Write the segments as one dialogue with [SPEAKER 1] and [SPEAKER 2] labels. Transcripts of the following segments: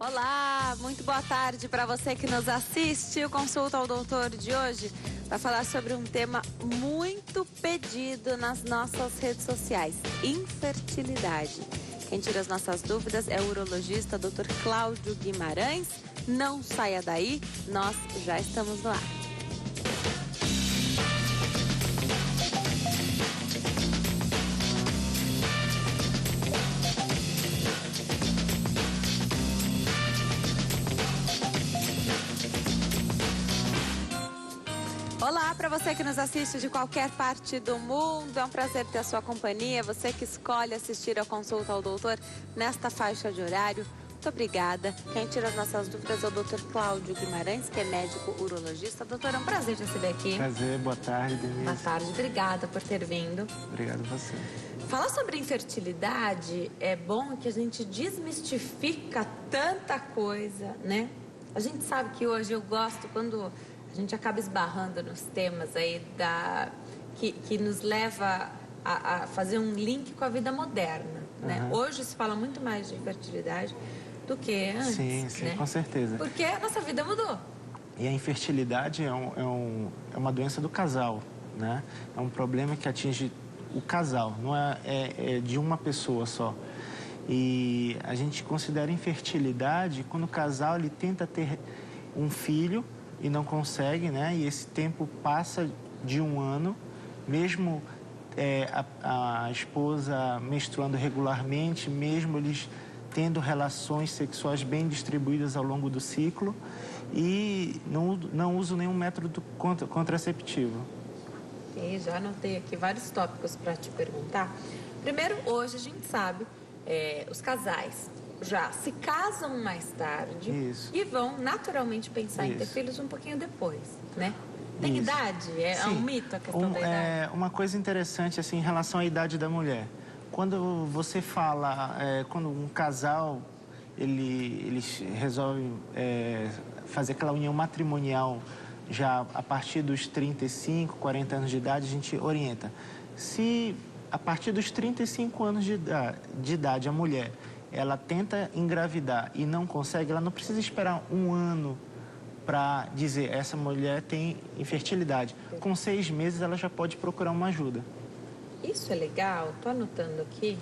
[SPEAKER 1] Olá, muito boa tarde para você que nos assiste. O Consulta ao Doutor de hoje vai falar sobre um tema muito pedido nas nossas redes sociais: infertilidade. Quem tira as nossas dúvidas é o urologista Dr. Cláudio Guimarães. Não saia daí, nós já estamos no ar. Olá para você que nos assiste de qualquer parte do mundo, é um prazer ter a sua companhia, você que escolhe assistir a Consulta ao Doutor nesta faixa de horário, muito obrigada. Quem tira as nossas dúvidas é o Dr. Cláudio Guimarães, que é médico urologista. Doutor, é um prazer te receber aqui.
[SPEAKER 2] Prazer, boa tarde, Denise.
[SPEAKER 1] Boa tarde, obrigada por ter vindo.
[SPEAKER 2] Obrigado a você.
[SPEAKER 1] Falar sobre infertilidade é bom que a gente desmistifica tanta coisa, né? A gente sabe que hoje eu gosto quando a gente acaba esbarrando nos temas aí que nos leva a fazer um link com a vida moderna, né? Hoje se fala muito mais de infertilidade do que antes,
[SPEAKER 2] sim,
[SPEAKER 1] né?
[SPEAKER 2] Com certeza.
[SPEAKER 1] Porque a nossa vida mudou.
[SPEAKER 2] E a infertilidade é uma doença do casal, né? É um problema que atinge o casal, não é de uma pessoa só. E a gente considera infertilidade quando o casal ele tenta ter um filho e não consegue, né? E esse tempo passa de um ano, mesmo a esposa menstruando regularmente, mesmo eles tendo relações sexuais bem distribuídas ao longo do ciclo e não usam nenhum método contraceptivo.
[SPEAKER 1] E já anotei aqui vários tópicos para te perguntar. Primeiro, hoje a gente sabe, os casais já se casam mais tarde.
[SPEAKER 2] Isso.
[SPEAKER 1] E vão naturalmente pensar em ter filhos um pouquinho depois, né? Tem
[SPEAKER 2] Isso.
[SPEAKER 1] Idade? É um mito a questão da idade?
[SPEAKER 2] Uma coisa interessante assim, em relação à idade da mulher. Quando você fala, quando um casal eles resolvem fazer aquela união matrimonial já a partir dos 35, 40 anos de idade, a gente orienta. Se a partir dos 35 anos de idade a mulher ela tenta engravidar e não consegue, ela não precisa esperar um ano para dizer essa mulher tem infertilidade. Com 6 meses ela já pode procurar uma ajuda.
[SPEAKER 1] Isso é legal, estou anotando aqui,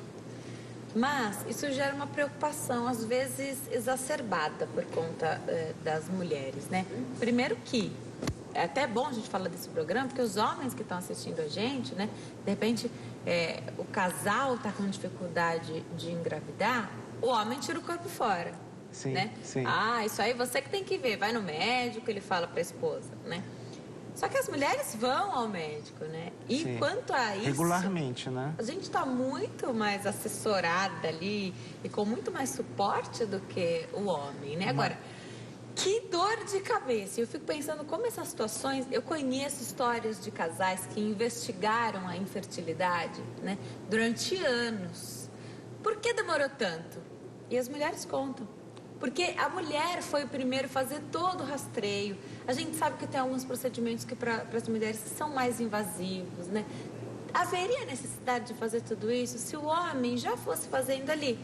[SPEAKER 1] mas isso gera uma preocupação, às vezes exacerbada por conta das mulheres, né? Primeiro que é até bom a gente falar desse programa, porque os homens que estão assistindo a gente, né? De repente, o casal está com dificuldade de engravidar, o homem tira o corpo fora,
[SPEAKER 2] sim,
[SPEAKER 1] né?
[SPEAKER 2] Sim.
[SPEAKER 1] Ah, isso aí você que tem que ver, vai no médico, ele fala para a esposa, né? Só que as mulheres vão ao médico, né? E
[SPEAKER 2] sim.
[SPEAKER 1] Quanto a isso...
[SPEAKER 2] Regularmente, né?
[SPEAKER 1] A gente está muito mais assessorada ali e com muito mais suporte do que o homem, né? Agora, que dor de cabeça. Eu fico pensando como essas situações... Eu conheço histórias de casais que investigaram a infertilidade, né? Durante anos. Por que demorou tanto? E as mulheres contam. Porque a mulher foi o primeiro a fazer todo o rastreio. A gente sabe que tem alguns procedimentos que para as mulheres são mais invasivos, né? Haveria necessidade de fazer tudo isso se o homem já fosse fazendo ali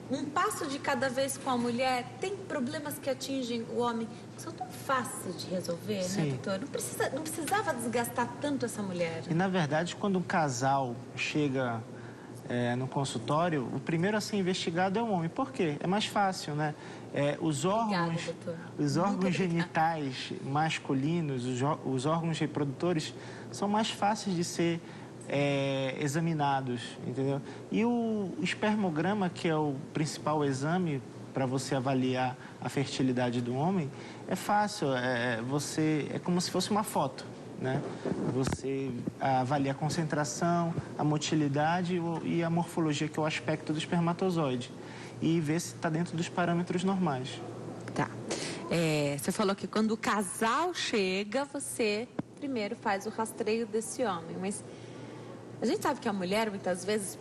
[SPEAKER 1] um passo de cada vez com a mulher? Tem problemas que atingem o homem que são tão fáceis de resolver,
[SPEAKER 2] sim.
[SPEAKER 1] né, doutor? Não precisava desgastar tanto essa mulher.
[SPEAKER 2] E, na verdade, quando um casal chega no consultório, o primeiro a ser investigado é o homem. Por quê? É mais fácil, né? Os órgãos genitais masculinos, os órgãos reprodutores, são mais fáceis de ser examinados, entendeu? E o espermograma, que é o principal exame para você avaliar a fertilidade do homem, é fácil, é como se fosse uma foto, né? Você avalia a concentração, a motilidade e a morfologia, que é o aspecto do espermatozoide, e vê se está dentro dos parâmetros normais.
[SPEAKER 1] Tá. Você falou que quando o casal chega, você primeiro faz o rastreio desse homem, mas a gente sabe que a mulher, muitas vezes,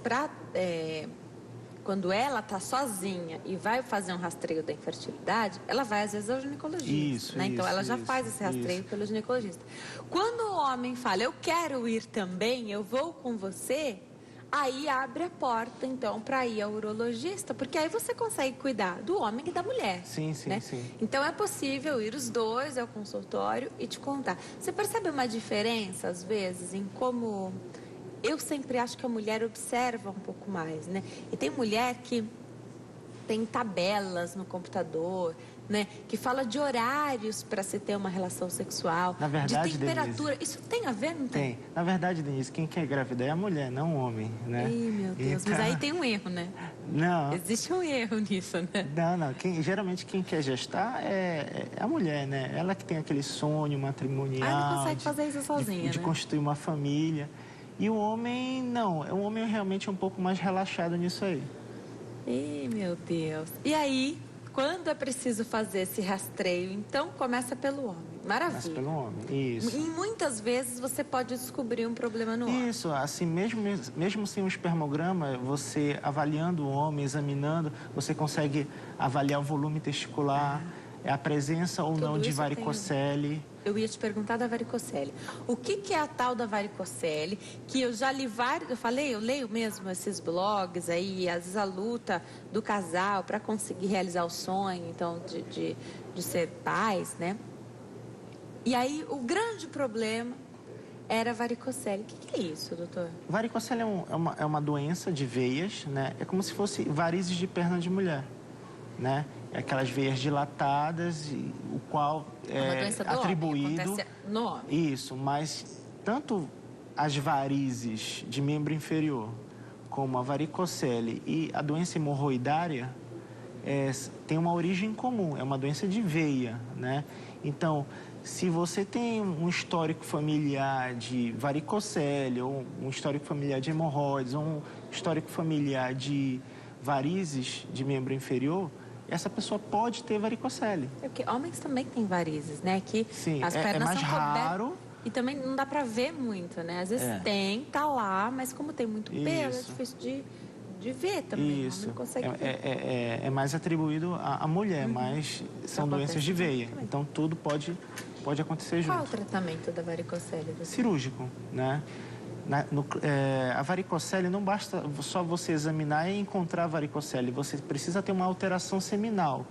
[SPEAKER 1] quando ela está sozinha e vai fazer um rastreio da infertilidade, ela vai, às vezes, ao ginecologista. Né? Então, ela já faz esse rastreio pelo ginecologista. Quando o homem fala, eu quero ir também, eu vou com você, Aí abre a porta, então, para ir ao urologista, porque aí você consegue cuidar do homem e da mulher.
[SPEAKER 2] Sim, sim,
[SPEAKER 1] né?
[SPEAKER 2] sim.
[SPEAKER 1] Então é possível ir os dois ao consultório e te contar. Você percebe uma diferença, às vezes, em como... Eu sempre acho que a mulher observa um pouco mais, né? E tem mulher que tem tabelas no computador, né? Que fala de horários para se ter uma relação sexual,
[SPEAKER 2] Na verdade,
[SPEAKER 1] de temperatura.
[SPEAKER 2] Denise,
[SPEAKER 1] isso tem a ver, não tem?
[SPEAKER 2] tem. Na verdade, Denise, quem quer engravidar é a mulher, não o homem, né?
[SPEAKER 1] Ih, meu Deus,
[SPEAKER 2] Então...
[SPEAKER 1] mas aí tem um erro, né?
[SPEAKER 2] Não.
[SPEAKER 1] Existe um erro nisso, né?
[SPEAKER 2] Não. Geralmente quem quer gestar é a mulher, né? Ela que tem aquele sonho matrimonial.
[SPEAKER 1] Ah, não consegue fazer isso sozinha,
[SPEAKER 2] de
[SPEAKER 1] né?
[SPEAKER 2] constituir uma família. E o homem, não. O homem é realmente um pouco mais relaxado nisso aí.
[SPEAKER 1] Ih, meu Deus. E aí, quando é preciso fazer esse rastreio, então começa pelo homem. Maravilha.
[SPEAKER 2] Começa pelo homem, isso.
[SPEAKER 1] E muitas vezes você pode descobrir um problema no homem.
[SPEAKER 2] Isso, assim, mesmo sem o espermograma, você avaliando o homem, examinando, você consegue avaliar o volume testicular, a presença ou não de varicocele.
[SPEAKER 1] Eu ia te perguntar da varicocele. O que é a tal da varicocele? Que eu já li vários... eu leio mesmo esses blogs aí, às vezes a luta do casal para conseguir realizar o sonho, então, de ser pais, né? E aí, o grande problema era a varicocele. O que é isso, doutor?
[SPEAKER 2] Varicocele é uma doença de veias, né? É como se fosse varizes de perna de mulher, né? É aquelas veias dilatadas, o qual é atribuído...
[SPEAKER 1] Acontece no homem.
[SPEAKER 2] Isso, mas tanto as varizes de membro inferior, como a varicocele e a doença hemorroidária, tem uma origem comum, é uma doença de veia, né? Então, se você tem um histórico familiar de varicocele, ou um histórico familiar de hemorroides, ou um histórico familiar de varizes de membro inferior, essa pessoa pode ter varicocele.
[SPEAKER 1] Porque homens também têm varizes, né? Que
[SPEAKER 2] sim,
[SPEAKER 1] as pernas
[SPEAKER 2] mais
[SPEAKER 1] são
[SPEAKER 2] raro.
[SPEAKER 1] E também não dá pra ver muito, né? Às vezes tá lá, mas como tem muito pelo, é difícil de ver também.
[SPEAKER 2] Isso.
[SPEAKER 1] Não consegue ver.
[SPEAKER 2] É mais atribuído à mulher, mas são doenças de veia.
[SPEAKER 1] Também.
[SPEAKER 2] Então tudo pode acontecer junto.
[SPEAKER 1] Qual é o tratamento da varicocele?
[SPEAKER 2] Cirúrgico, né? A varicocele não basta só você examinar e encontrar a varicocele. Você precisa ter uma alteração seminal,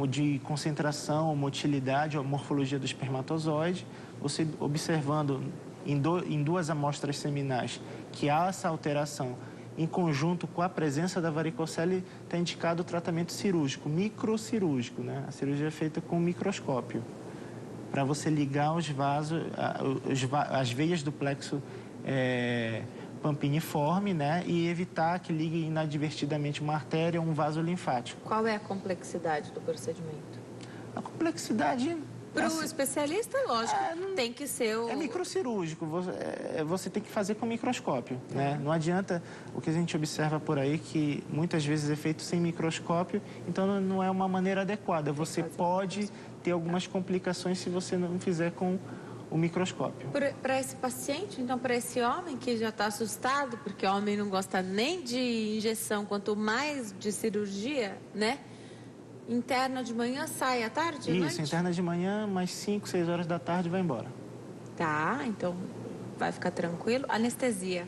[SPEAKER 2] de concentração, motilidade, ou morfologia do espermatozoide. Você observando em duas amostras seminais que há essa alteração, em conjunto com a presença da varicocele, está indicado o tratamento cirúrgico, microcirúrgico, né? A cirurgia é feita com microscópio, para você ligar os vasos, as veias do plexo pampiniforme, né? E evitar que ligue inadvertidamente uma artéria ou um vaso linfático.
[SPEAKER 1] Qual é a complexidade do procedimento?
[SPEAKER 2] A complexidade...
[SPEAKER 1] Para o especialista, lógico, tem que ser o...
[SPEAKER 2] É microcirúrgico, você tem que fazer com microscópio, né? Não adianta, o que a gente observa por aí, que muitas vezes é feito sem microscópio, então não é uma maneira adequada. Você pode ter algumas complicações se você não fizer com o microscópio.
[SPEAKER 1] Para esse paciente, então, para esse homem que já está assustado, porque o homem não gosta nem de injeção, quanto mais de cirurgia, né? Interna de manhã, sai à tarde?
[SPEAKER 2] Isso, interna de manhã, mais 5, 6 horas da tarde vai embora.
[SPEAKER 1] Tá, então vai ficar tranquilo. Anestesia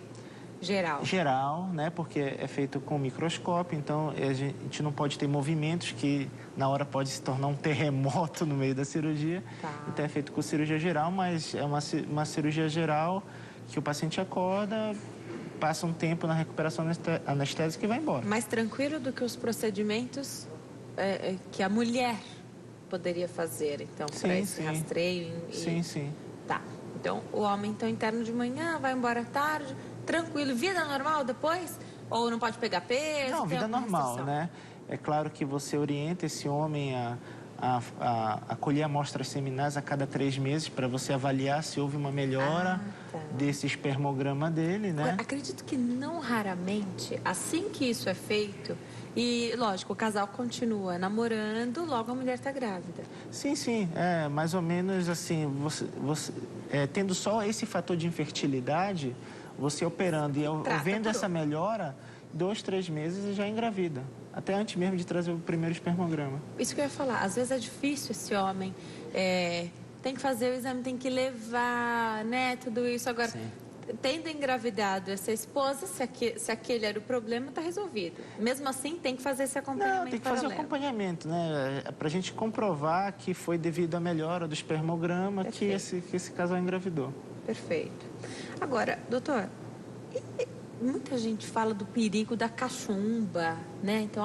[SPEAKER 1] geral?
[SPEAKER 2] Geral, né? Porque é feito com microscópio, então a gente não pode ter movimentos que na hora pode se tornar um terremoto no meio da cirurgia.
[SPEAKER 1] Tá.
[SPEAKER 2] Então é feito com cirurgia geral, mas é uma cirurgia geral que o paciente acorda, passa um tempo na recuperação anestésica e vai embora.
[SPEAKER 1] Mais tranquilo do que os procedimentos que a mulher poderia fazer, então, para esse rastreio.
[SPEAKER 2] Sim.
[SPEAKER 1] Tá. Então, o homem, então, interno de manhã, vai embora à tarde, tranquilo. Vida normal depois? Ou não pode pegar peso?
[SPEAKER 2] Não, vida normal, né? É claro que você orienta esse homem a colher amostras seminais a cada 3 meses para você avaliar se houve uma melhora desse espermograma dele, né?
[SPEAKER 1] Acredito que não raramente, assim que isso é feito, e lógico, o casal continua namorando, logo a mulher está grávida.
[SPEAKER 2] Sim, mais ou menos assim, você tendo só esse fator de infertilidade, você operando e vendo essa melhora, 2, 3 meses já engravida. Até antes mesmo de trazer o primeiro espermograma.
[SPEAKER 1] Isso que eu ia falar. Às vezes é difícil esse homem. Tem que fazer o exame, tem que levar, né? Tudo isso. Agora, tendo engravidado essa esposa, se aquele era o problema, está resolvido. Mesmo assim, tem que fazer esse acompanhamento.
[SPEAKER 2] Não, tem que fazer o acompanhamento, né? Para a gente comprovar que foi devido à melhora do espermograma que esse casal engravidou.
[SPEAKER 1] Perfeito. Agora, doutor, muita gente fala do perigo da cachumba, né? Então,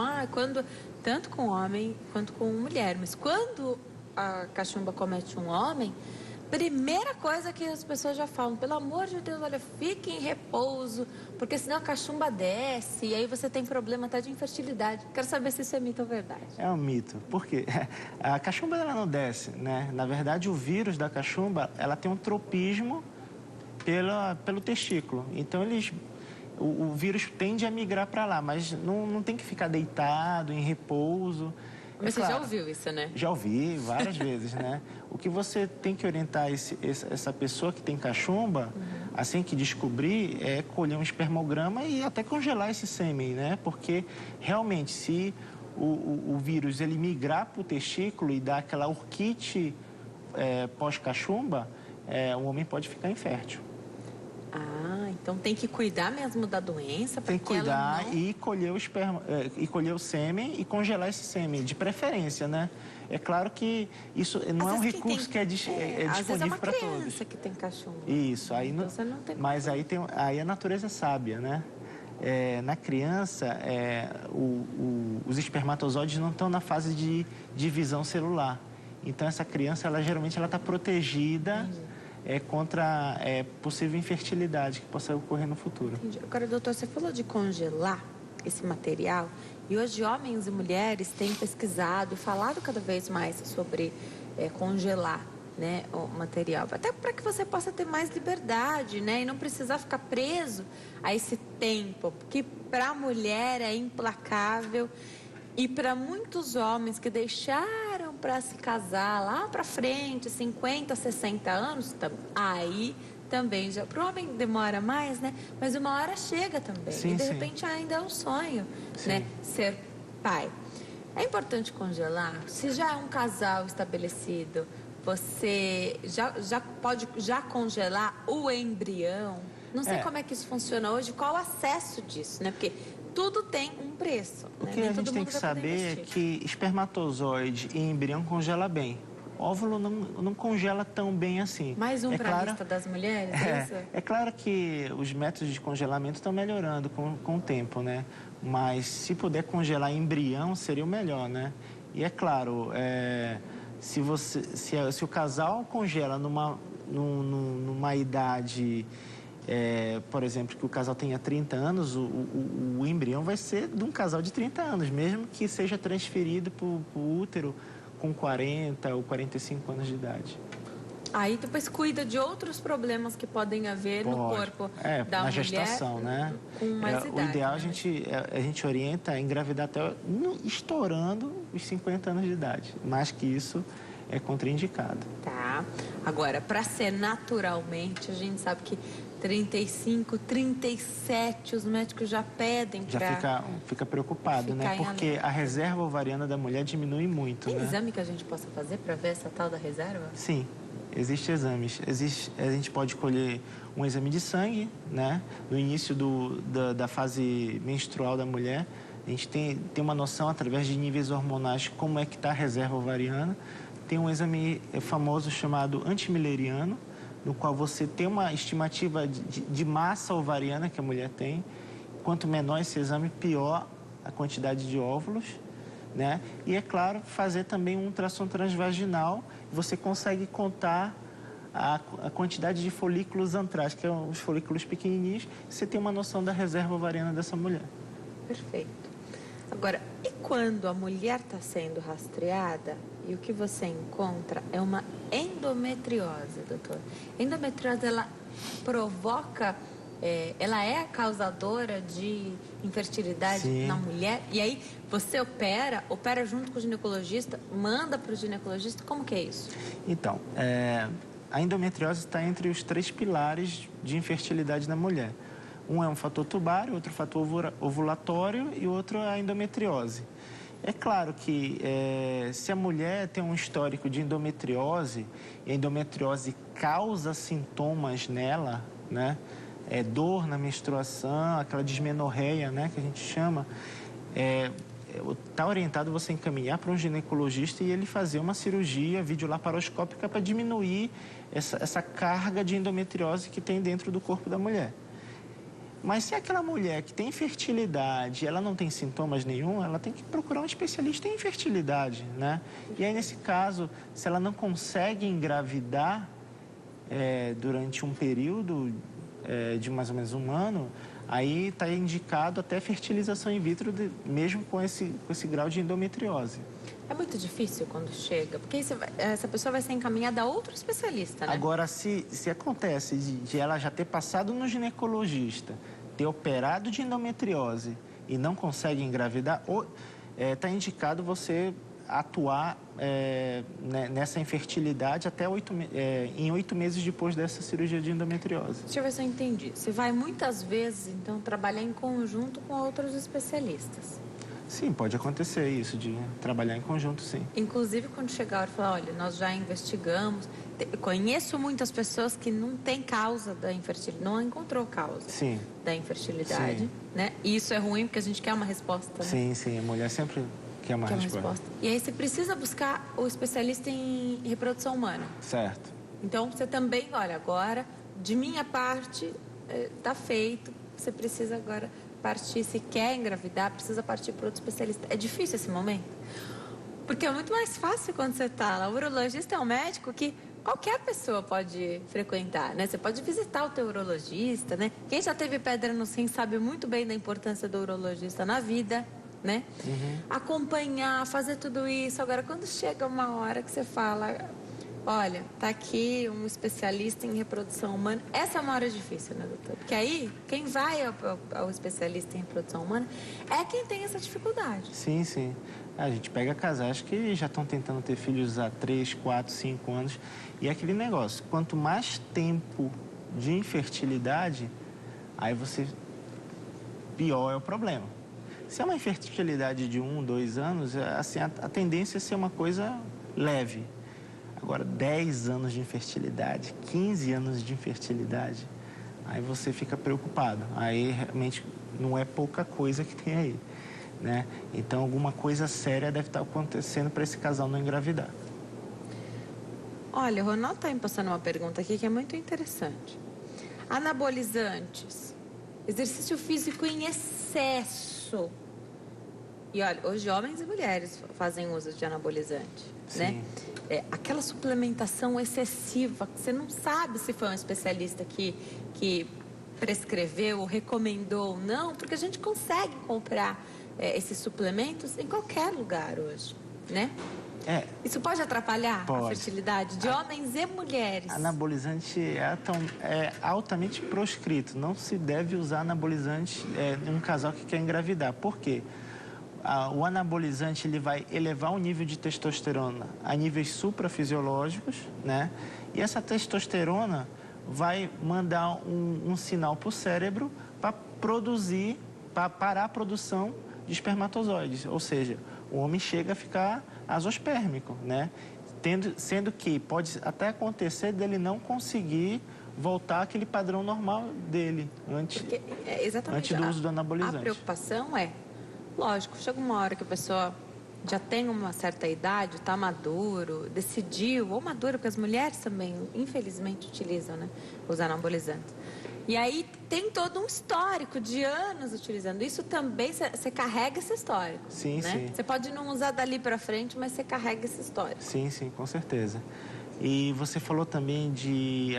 [SPEAKER 1] tanto com homem quanto com mulher, mas quando a cachumba comete um homem, primeira coisa que as pessoas já falam, pelo amor de Deus, olha, fique em repouso, porque senão a cachumba desce e aí você tem problema até de infertilidade. Quero saber se isso é mito ou verdade.
[SPEAKER 2] É um mito, porque a cachumba ela não desce, né? Na verdade, o vírus da cachumba, ela tem um tropismo pelo testículo. Então, o vírus tende a migrar para lá, mas não tem que ficar deitado, em repouso.
[SPEAKER 1] Mas você já ouviu isso, né?
[SPEAKER 2] Já ouvi várias vezes, né? O que você tem que orientar essa pessoa que tem cachumba, assim que descobrir, é colher um espermograma e até congelar esse sêmen, né? Porque, realmente, se o vírus ele migrar para o testículo e dar aquela orquite pós-cachumba, o homem pode ficar infértil.
[SPEAKER 1] Então tem que cuidar mesmo da doença.
[SPEAKER 2] Tem que cuidar e colher o sêmen e congelar esse sêmen, de preferência, né? É claro que isso não é um recurso que é disponível para todos.
[SPEAKER 1] É uma criança que tem cachumba.
[SPEAKER 2] Isso, aí
[SPEAKER 1] então você não tem.
[SPEAKER 2] Mas aí a natureza é sábia, né? Na criança, os espermatozoides não estão na fase de divisão celular. Então essa criança, geralmente ela está protegida. Contra possível infertilidade que possa ocorrer no futuro.
[SPEAKER 1] Entendi. Agora, doutor, você falou de congelar esse material e hoje homens e mulheres têm pesquisado e falado cada vez mais sobre congelar, né, o material, até para que você possa ter mais liberdade, né, e não precisar ficar preso a esse tempo, que para a mulher é implacável. E para muitos homens que deixaram para se casar lá para frente, 50, 60 anos, aí também já... Para o homem demora mais, né? Mas uma hora chega também.
[SPEAKER 2] Sim,
[SPEAKER 1] e de repente ainda é um sonho, né? Ser pai. É importante congelar? Se já é um casal estabelecido, você já pode congelar o embrião? Não sei como é que isso funciona hoje, qual o acesso disso, né? Porque tudo tem um preço.
[SPEAKER 2] O que a gente tem que saber é que espermatozoide e embrião congela bem. Óvulo não congela tão bem assim.
[SPEAKER 1] Mais um para a lista das mulheres,
[SPEAKER 2] é claro que os métodos de congelamento estão melhorando com o tempo, né? Mas se puder congelar embrião, seria o melhor, né? E é claro, se o casal congela numa idade... por exemplo, que o casal tenha 30 anos, o embrião vai ser de um casal de 30 anos, mesmo que seja transferido para o útero com 40 ou 45 anos de idade.
[SPEAKER 1] Aí depois cuida de outros problemas que podem haver no corpo da mulher.
[SPEAKER 2] Na gestação, né?
[SPEAKER 1] Com mais idade.
[SPEAKER 2] O ideal a gente orienta a engravidar até estourando os 50 anos de idade. Mais que isso é contraindicado.
[SPEAKER 1] Tá. Agora, para ser naturalmente, a gente sabe que 35, 37, os médicos já pedem para...
[SPEAKER 2] Já fica preocupado, né? Porque a reserva ovariana da mulher diminui muito,
[SPEAKER 1] Tem
[SPEAKER 2] né?
[SPEAKER 1] exame que a gente possa fazer para ver essa tal da reserva?
[SPEAKER 2] Sim, existem exames. A gente pode colher um exame de sangue, né? No início da fase menstrual da mulher, a gente tem uma noção, através de níveis hormonais, como é que está a reserva ovariana. Tem um exame famoso chamado antimileriano, no qual você tem uma estimativa de massa ovariana que a mulher tem. Quanto menor esse exame, pior a quantidade de óvulos, né? E, é claro, fazer também um ultrassom transvaginal. Você consegue contar a quantidade de folículos antrais, que são os folículos pequenininhos. Você tem uma noção da reserva ovariana dessa mulher.
[SPEAKER 1] Perfeito. Agora, e quando a mulher está sendo rastreada e o que você encontra é uma endometriose, doutor? Endometriose, ela provoca, ela é a causadora de infertilidade na mulher? E aí você opera junto com o ginecologista, manda para o ginecologista, como que é isso?
[SPEAKER 2] Então, a endometriose está entre os 3 pilares de infertilidade na mulher. Um é um fator tubário, outro fator ovulatório e outro é a endometriose. É claro que se a mulher tem um histórico de endometriose, e a endometriose causa sintomas nela, né? dor na menstruação, aquela dismenorreia, né, que a gente chama, está orientado você encaminhar para um ginecologista e ele fazer uma cirurgia videolaparoscópica para diminuir essa carga de endometriose que tem dentro do corpo da mulher. Mas se aquela mulher que tem fertilidade, ela não tem sintomas nenhum, ela tem que procurar um especialista em fertilidade, né? E aí, nesse caso, se ela não consegue engravidar durante um período de mais ou menos um ano, aí está indicado até fertilização in vitro, mesmo com esse grau de endometriose.
[SPEAKER 1] É muito difícil quando chega, porque essa pessoa vai ser encaminhada a outro especialista, né?
[SPEAKER 2] Agora, se acontece de ela já ter passado no ginecologista, ter operado de endometriose e não consegue engravidar, está indicado você atuar nessa infertilidade até em 8 meses depois dessa cirurgia de endometriose.
[SPEAKER 1] Deixa eu ver se eu entendi. Você vai muitas vezes, então, trabalhar em conjunto com outros especialistas.
[SPEAKER 2] Sim, pode acontecer isso, de trabalhar em conjunto, sim.
[SPEAKER 1] Inclusive, quando chegar a hora e falar, olha, nós já investigamos, conheço muitas pessoas que não têm causa da infertilidade, não encontrou causa da infertilidade,
[SPEAKER 2] sim,
[SPEAKER 1] né? E isso é ruim, porque a gente quer uma resposta, né?
[SPEAKER 2] Sim, sim, a mulher sempre quer uma resposta.
[SPEAKER 1] E aí você precisa buscar o especialista em reprodução humana.
[SPEAKER 2] Certo.
[SPEAKER 1] Então, você também, olha, agora, de minha parte, está feito, você precisa agora partir, se quer engravidar, precisa partir para outro especialista. É difícil esse momento? Porque é muito mais fácil quando você está lá. O urologista é um médico que qualquer pessoa pode frequentar, né? Você pode visitar o teu urologista, né? Quem já teve pedra no rim sabe muito bem da importância do urologista na vida, né? Uhum. Acompanhar, fazer tudo isso. Agora, quando chega uma hora que você fala, olha, tá aqui um especialista em reprodução humana. Essa é uma hora difícil, né, doutor? Porque aí, quem vai ao especialista em reprodução humana é quem tem essa dificuldade.
[SPEAKER 2] Sim, sim. A gente pega casais que já estão tentando ter filhos há 3, 4, 5 anos. E é aquele negócio, quanto mais tempo de infertilidade, aí pior é o problema. Se é uma infertilidade de 1, 2 anos, assim, a tendência é ser uma coisa leve. Agora, 10 anos de infertilidade, 15 anos de infertilidade, aí você fica preocupado. Aí, realmente, não é pouca coisa que tem aí, né? Então, alguma coisa séria deve estar acontecendo para esse casal não engravidar.
[SPEAKER 1] Olha, o Ronaldo está me passando uma pergunta aqui que é muito interessante. Anabolizantes, exercício físico em excesso. E olha, hoje homens e mulheres fazem uso de anabolizante, né? Aquela suplementação excessiva, que você não sabe se foi um especialista que prescreveu, recomendou ou não, porque a gente consegue comprar esses suplementos em qualquer lugar hoje, né? Isso pode atrapalhar a fertilidade de homens e mulheres?
[SPEAKER 2] Anabolizante é altamente proscrito. Não se deve usar anabolizante em um casal que quer engravidar. Por quê? O anabolizante ele vai elevar o nível de testosterona a níveis suprafisiológicos, né? E essa testosterona vai mandar um sinal para o cérebro para parar a produção de espermatozoides. Ou seja, o homem chega a ficar azospérmico, né? Sendo que pode até acontecer dele não conseguir voltar àquele padrão normal dele antes do uso do anabolizante.
[SPEAKER 1] A preocupação lógico, chega uma hora que a pessoa já tem uma certa idade, está maduro, decidiu, ou maduro, porque as mulheres também, infelizmente, utilizam, né, os anabolizantes. E aí tem todo um histórico de anos utilizando. Isso também, você carrega esse histórico.
[SPEAKER 2] Sim,
[SPEAKER 1] né?
[SPEAKER 2] sim.
[SPEAKER 1] Você pode não usar dali para frente, mas você carrega esse histórico.
[SPEAKER 2] Sim, sim, com certeza. E você falou também de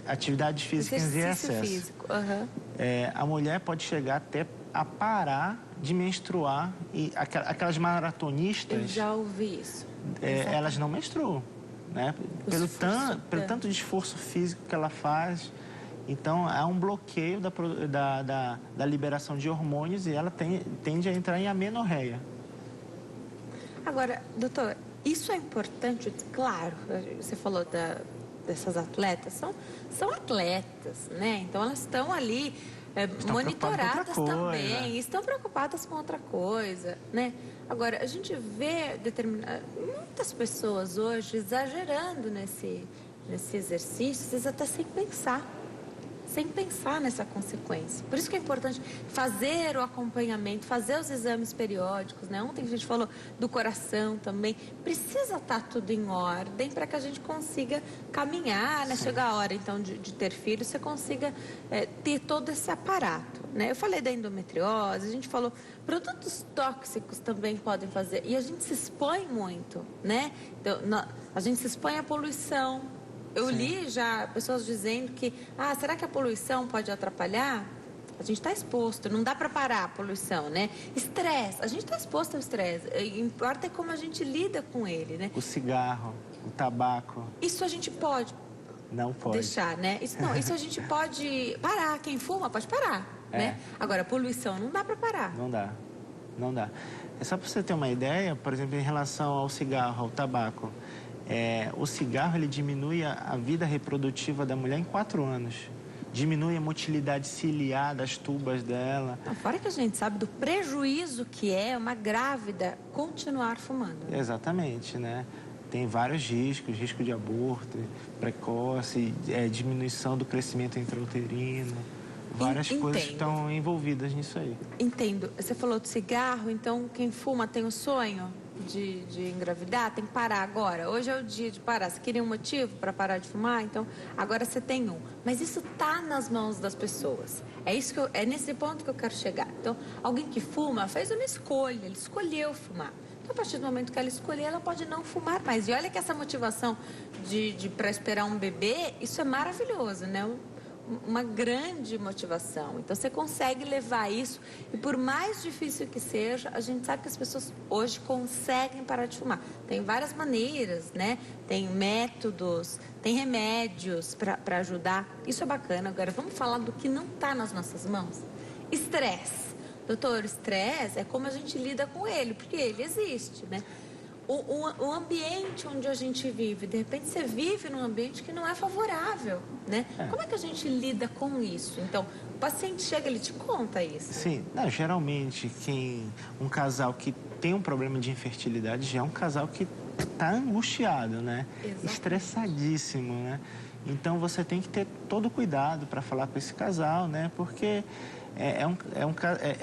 [SPEAKER 2] atividades físicas em excesso.
[SPEAKER 1] Exercício físico. Uhum.
[SPEAKER 2] A mulher pode chegar até a parar de menstruar. E aquelas maratonistas...
[SPEAKER 1] Eu já ouvi isso.
[SPEAKER 2] Elas não menstruam, né? Pelo tanto de esforço físico que ela faz. Então, há um bloqueio da liberação de hormônios e ela tende a entrar em amenorreia.
[SPEAKER 1] Agora, doutor, isso é importante, claro, você falou dessas atletas, são atletas, né? Então, elas estão ali monitoradas também, estão preocupadas com outra coisa, né? Agora, a gente vê muitas pessoas hoje exagerando nesse exercício, às vezes até sem pensar. sem pensar nessa consequência. Por isso que é importante fazer o acompanhamento, fazer os exames periódicos, né? Ontem a gente falou do coração também. Precisa estar tudo em ordem para que a gente consiga caminhar, né? Chega a hora, então, de ter filhos, você consiga ter todo esse aparato, né? Eu falei da endometriose, a gente falou, produtos tóxicos também podem fazer, e a gente se expõe muito, né? Então, a gente se expõe à poluição. Eu li já pessoas dizendo que, será que a poluição pode atrapalhar? A gente está exposto, não dá para parar a poluição, né? Estresse, a gente está exposto ao estresse, importa é como a gente lida com ele, né?
[SPEAKER 2] O cigarro, o tabaco.
[SPEAKER 1] Isso a gente pode...
[SPEAKER 2] Não pode.
[SPEAKER 1] Deixar, né? Isso a gente pode parar. Quem fuma pode parar, né? Agora, a poluição não dá para parar.
[SPEAKER 2] Não dá, não dá. É só para você ter uma ideia, por exemplo, em relação ao cigarro, ao tabaco. O cigarro, ele diminui a vida reprodutiva da mulher em 4 anos. Diminui a motilidade ciliar das tubas dela.
[SPEAKER 1] Fora que a gente sabe do prejuízo que é uma grávida continuar fumando.
[SPEAKER 2] Né? Exatamente, né? Tem vários riscos, risco de aborto precoce, diminuição do crescimento intrauterino, várias coisas que estão envolvidas nisso aí.
[SPEAKER 1] Entendo. Você falou de cigarro, então quem fuma tem o sonho de engravidar, tem que parar agora. Hoje é o dia de parar. Você queria um motivo para parar de fumar? Então, agora você tem um. Mas isso está nas mãos das pessoas. É nesse ponto que eu quero chegar. Então, alguém que fuma fez uma escolha, ele escolheu fumar. Então, a partir do momento que ela escolher, ela pode não fumar mais. E olha que essa motivação para esperar um bebê, isso é maravilhoso, né? Uma grande motivação. Então, você consegue levar isso. E por mais difícil que seja, a gente sabe que as pessoas hoje conseguem parar de fumar. Tem várias maneiras, né? Tem métodos, tem remédios para ajudar. Isso é bacana. Agora, vamos falar do que não está nas nossas mãos. Estresse. Doutor, estresse é como a gente lida com ele, porque ele existe, né? O ambiente onde a gente vive, de repente você vive num ambiente que não é favorável, né? Como é que a gente lida com isso? Então, o paciente chega, ele te conta isso.
[SPEAKER 2] Sim, geralmente um casal que tem um problema de infertilidade já é um casal que está angustiado, né? Exatamente. Estressadíssimo, né? Então, você tem que ter todo o cuidado para falar com esse casal, né? Porque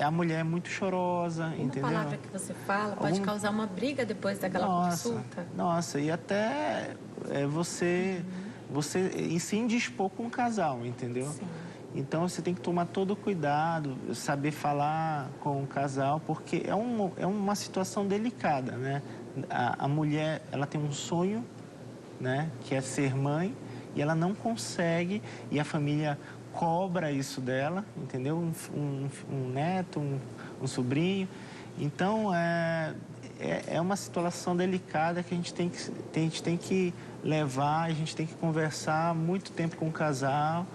[SPEAKER 2] a mulher é muito chorosa, entendeu?
[SPEAKER 1] Uma palavra que você fala pode causar uma briga depois daquela consulta.
[SPEAKER 2] Nossa, e até você se indispor com o casal, entendeu? Sim. Então, você tem que tomar todo o cuidado, saber falar com o casal, porque é uma situação delicada, né? A mulher, ela tem um sonho, né? Que é ser mãe, e ela não consegue, e a família cobra isso dela, entendeu? Um neto, um sobrinho. Então, é uma situação delicada que a gente tem que levar, a gente tem que conversar muito tempo com o casal.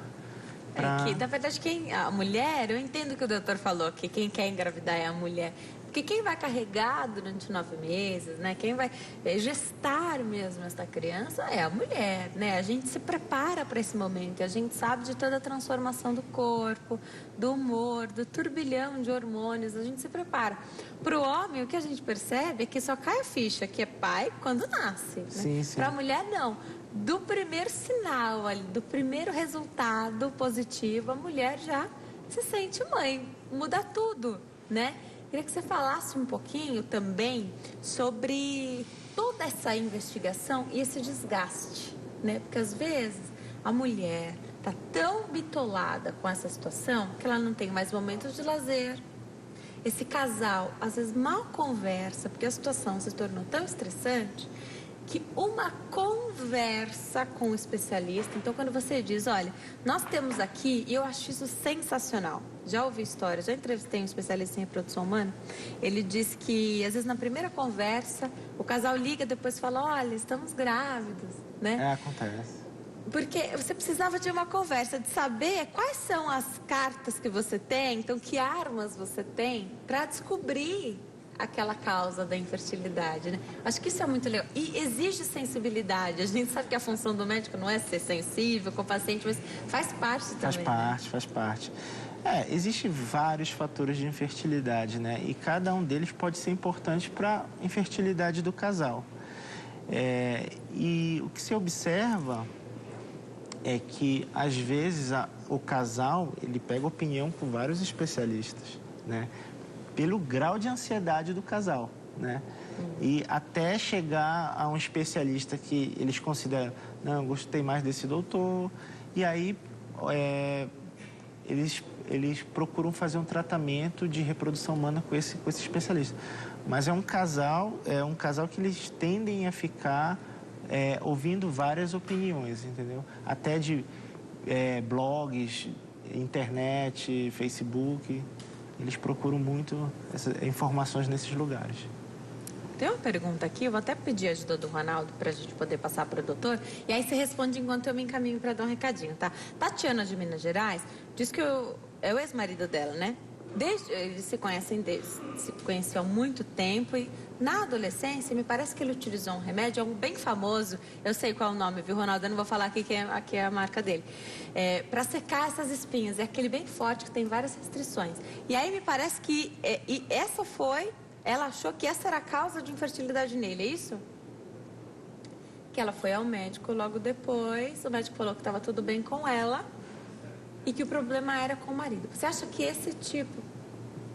[SPEAKER 1] Na verdade, a mulher, eu entendo que o doutor falou que quem quer engravidar é a mulher. Porque quem vai carregar durante 9 meses, né? Quem vai gestar mesmo essa criança é a mulher, né? A gente se prepara para esse momento, a gente sabe de toda a transformação do corpo, do humor, do turbilhão de hormônios, a gente se prepara. Para o homem, o que a gente percebe é que só cai a ficha que é pai quando nasce. Né?
[SPEAKER 2] Sim, sim.
[SPEAKER 1] Para a mulher, não. Do primeiro sinal, do primeiro resultado positivo, a mulher já se sente mãe, muda tudo, né? Queria que você falasse um pouquinho também sobre toda essa investigação e esse desgaste, né? Porque às vezes a mulher está tão bitolada com essa situação que ela não tem mais momentos de lazer. Esse casal às vezes mal conversa porque a situação se tornou tão estressante que uma conversa com o especialista... Então, quando você diz, olha, nós temos aqui, e eu acho isso sensacional, já ouvi histórias, já entrevistei um especialista em reprodução humana, ele diz que, às vezes, na primeira conversa, o casal liga, depois fala, olha, estamos grávidos, né?
[SPEAKER 2] Acontece.
[SPEAKER 1] Porque você precisava de uma conversa, de saber quais são as cartas que você tem, então, que armas você tem para descobrir aquela causa da infertilidade, né? Acho que isso é muito legal. E exige sensibilidade. A gente sabe que a função do médico não é ser sensível com o paciente, mas faz parte também.
[SPEAKER 2] Faz parte. Existem vários fatores de infertilidade, né? E cada um deles pode ser importante para a infertilidade do casal. E o que se observa é que, às vezes, o casal, ele pega opinião com vários especialistas, né? Pelo grau de ansiedade do casal, né? E até chegar a um especialista que eles consideram, não, eu gostei mais desse doutor, e aí eles procuram fazer um tratamento de reprodução humana com esse especialista. Mas é um casal que eles tendem a ficar ouvindo várias opiniões, entendeu? Até de blogs, internet, Facebook, eles procuram muito essas informações nesses lugares.
[SPEAKER 1] Tem uma pergunta aqui, eu vou até pedir a ajuda do Ronaldo para a gente poder passar para o doutor. E aí você responde enquanto eu me encaminho para dar um recadinho, tá? Tatiana, de Minas Gerais, diz que é o ex-marido dela, né? Eles se conheciam há muito tempo e na adolescência me parece que ele utilizou um remédio, um bem famoso, eu sei qual é o nome, viu, Ronaldo? Eu não vou falar aqui que é a marca dele. Para secar essas espinhas, é aquele bem forte que tem várias restrições. E aí me parece que ela achou que essa era a causa de infertilidade nele, é isso? Que ela foi ao médico logo depois, o médico falou que estava tudo bem com ela e que o problema era com o marido. Você acha que esse tipo,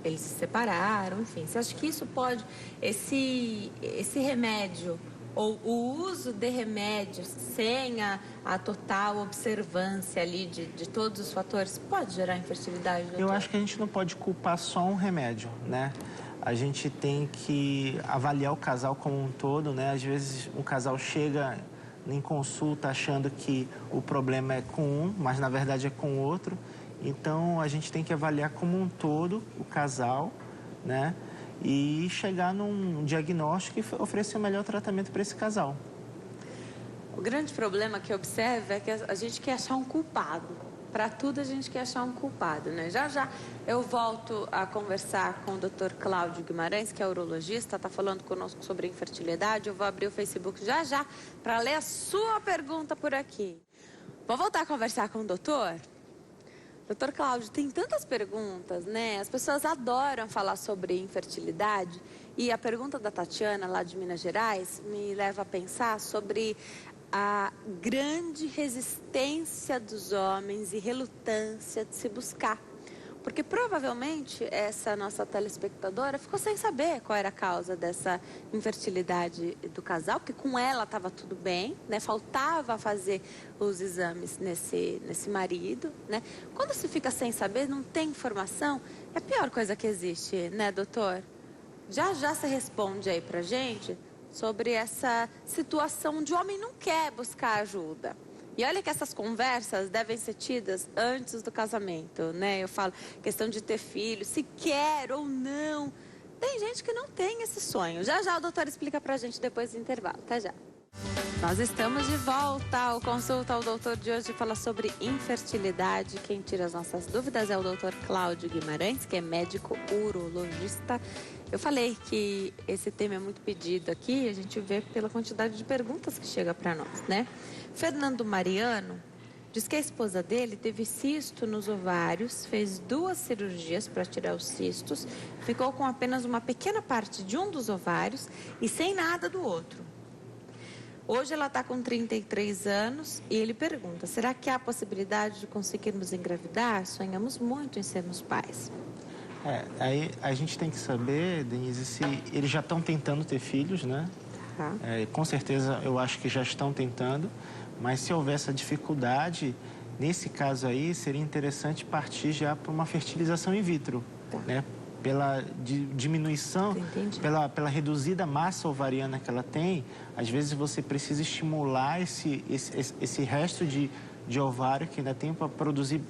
[SPEAKER 1] eles se separaram, enfim, você acha que isso pode, esse remédio ou o uso de remédios sem a total observância ali de todos os fatores pode gerar infertilidade, doutor?
[SPEAKER 2] Eu acho que a gente não pode culpar só um remédio, né? A gente tem que avaliar o casal como um todo, né? Às vezes um casal chega em consulta achando que o problema é com um, mas na verdade é com o outro. Então a gente tem que avaliar como um todo o casal, né? E chegar num diagnóstico e oferecer o melhor tratamento para esse casal.
[SPEAKER 1] O grande problema que eu observo é que a gente quer achar um culpado. Para tudo a gente quer achar um culpado, né? Já eu volto a conversar com o Dr. Cláudio Guimarães, que é urologista, está falando conosco sobre infertilidade. Eu vou abrir o Facebook já para ler a sua pergunta por aqui. Vou voltar a conversar com o doutor? Doutor Cláudio, tem tantas perguntas, né? As pessoas adoram falar sobre infertilidade. E a pergunta da Tatiana, lá de Minas Gerais, me leva a pensar sobre a grande resistência dos homens e relutância de se buscar. Porque provavelmente essa nossa telespectadora ficou sem saber qual era a causa dessa infertilidade do casal, porque com ela estava tudo bem, né? Faltava fazer os exames nesse marido, né? Quando se fica sem saber, não tem informação, é a pior coisa que existe, né, doutor? Já você responde aí pra gente sobre essa situação de o homem não quer buscar ajuda. E olha que essas conversas devem ser tidas antes do casamento, né? Eu falo, questão de ter filho, se quer ou não. Tem gente que não tem esse sonho. Já o doutor explica pra gente depois do intervalo. Até já. Nós estamos de volta. O Consulta ao Doutor de hoje fala sobre infertilidade. Quem tira as nossas dúvidas é o doutor Cláudio Guimarães, que é médico urologista. Eu falei que esse tema é muito pedido aqui, a gente vê pela quantidade de perguntas que chega para nós, né? Fernando Mariano diz que a esposa dele teve cisto nos ovários, fez 2 cirurgias para tirar os cistos, ficou com apenas uma pequena parte de um dos ovários e sem nada do outro. Hoje ela está com 33 anos e ele pergunta, será que há possibilidade de conseguirmos engravidar? Sonhamos muito em sermos pais.
[SPEAKER 2] Aí a gente tem que saber, Denise, se eles já estão tentando ter filhos, né?
[SPEAKER 1] Tá.
[SPEAKER 2] Com certeza eu acho que já estão tentando, mas se houver essa dificuldade, nesse caso aí, seria interessante partir já para uma fertilização in vitro, tá, né? Pela diminuição, pela reduzida massa ovariana que ela tem, às vezes você precisa estimular esse resto de ovário que ainda tem para produzir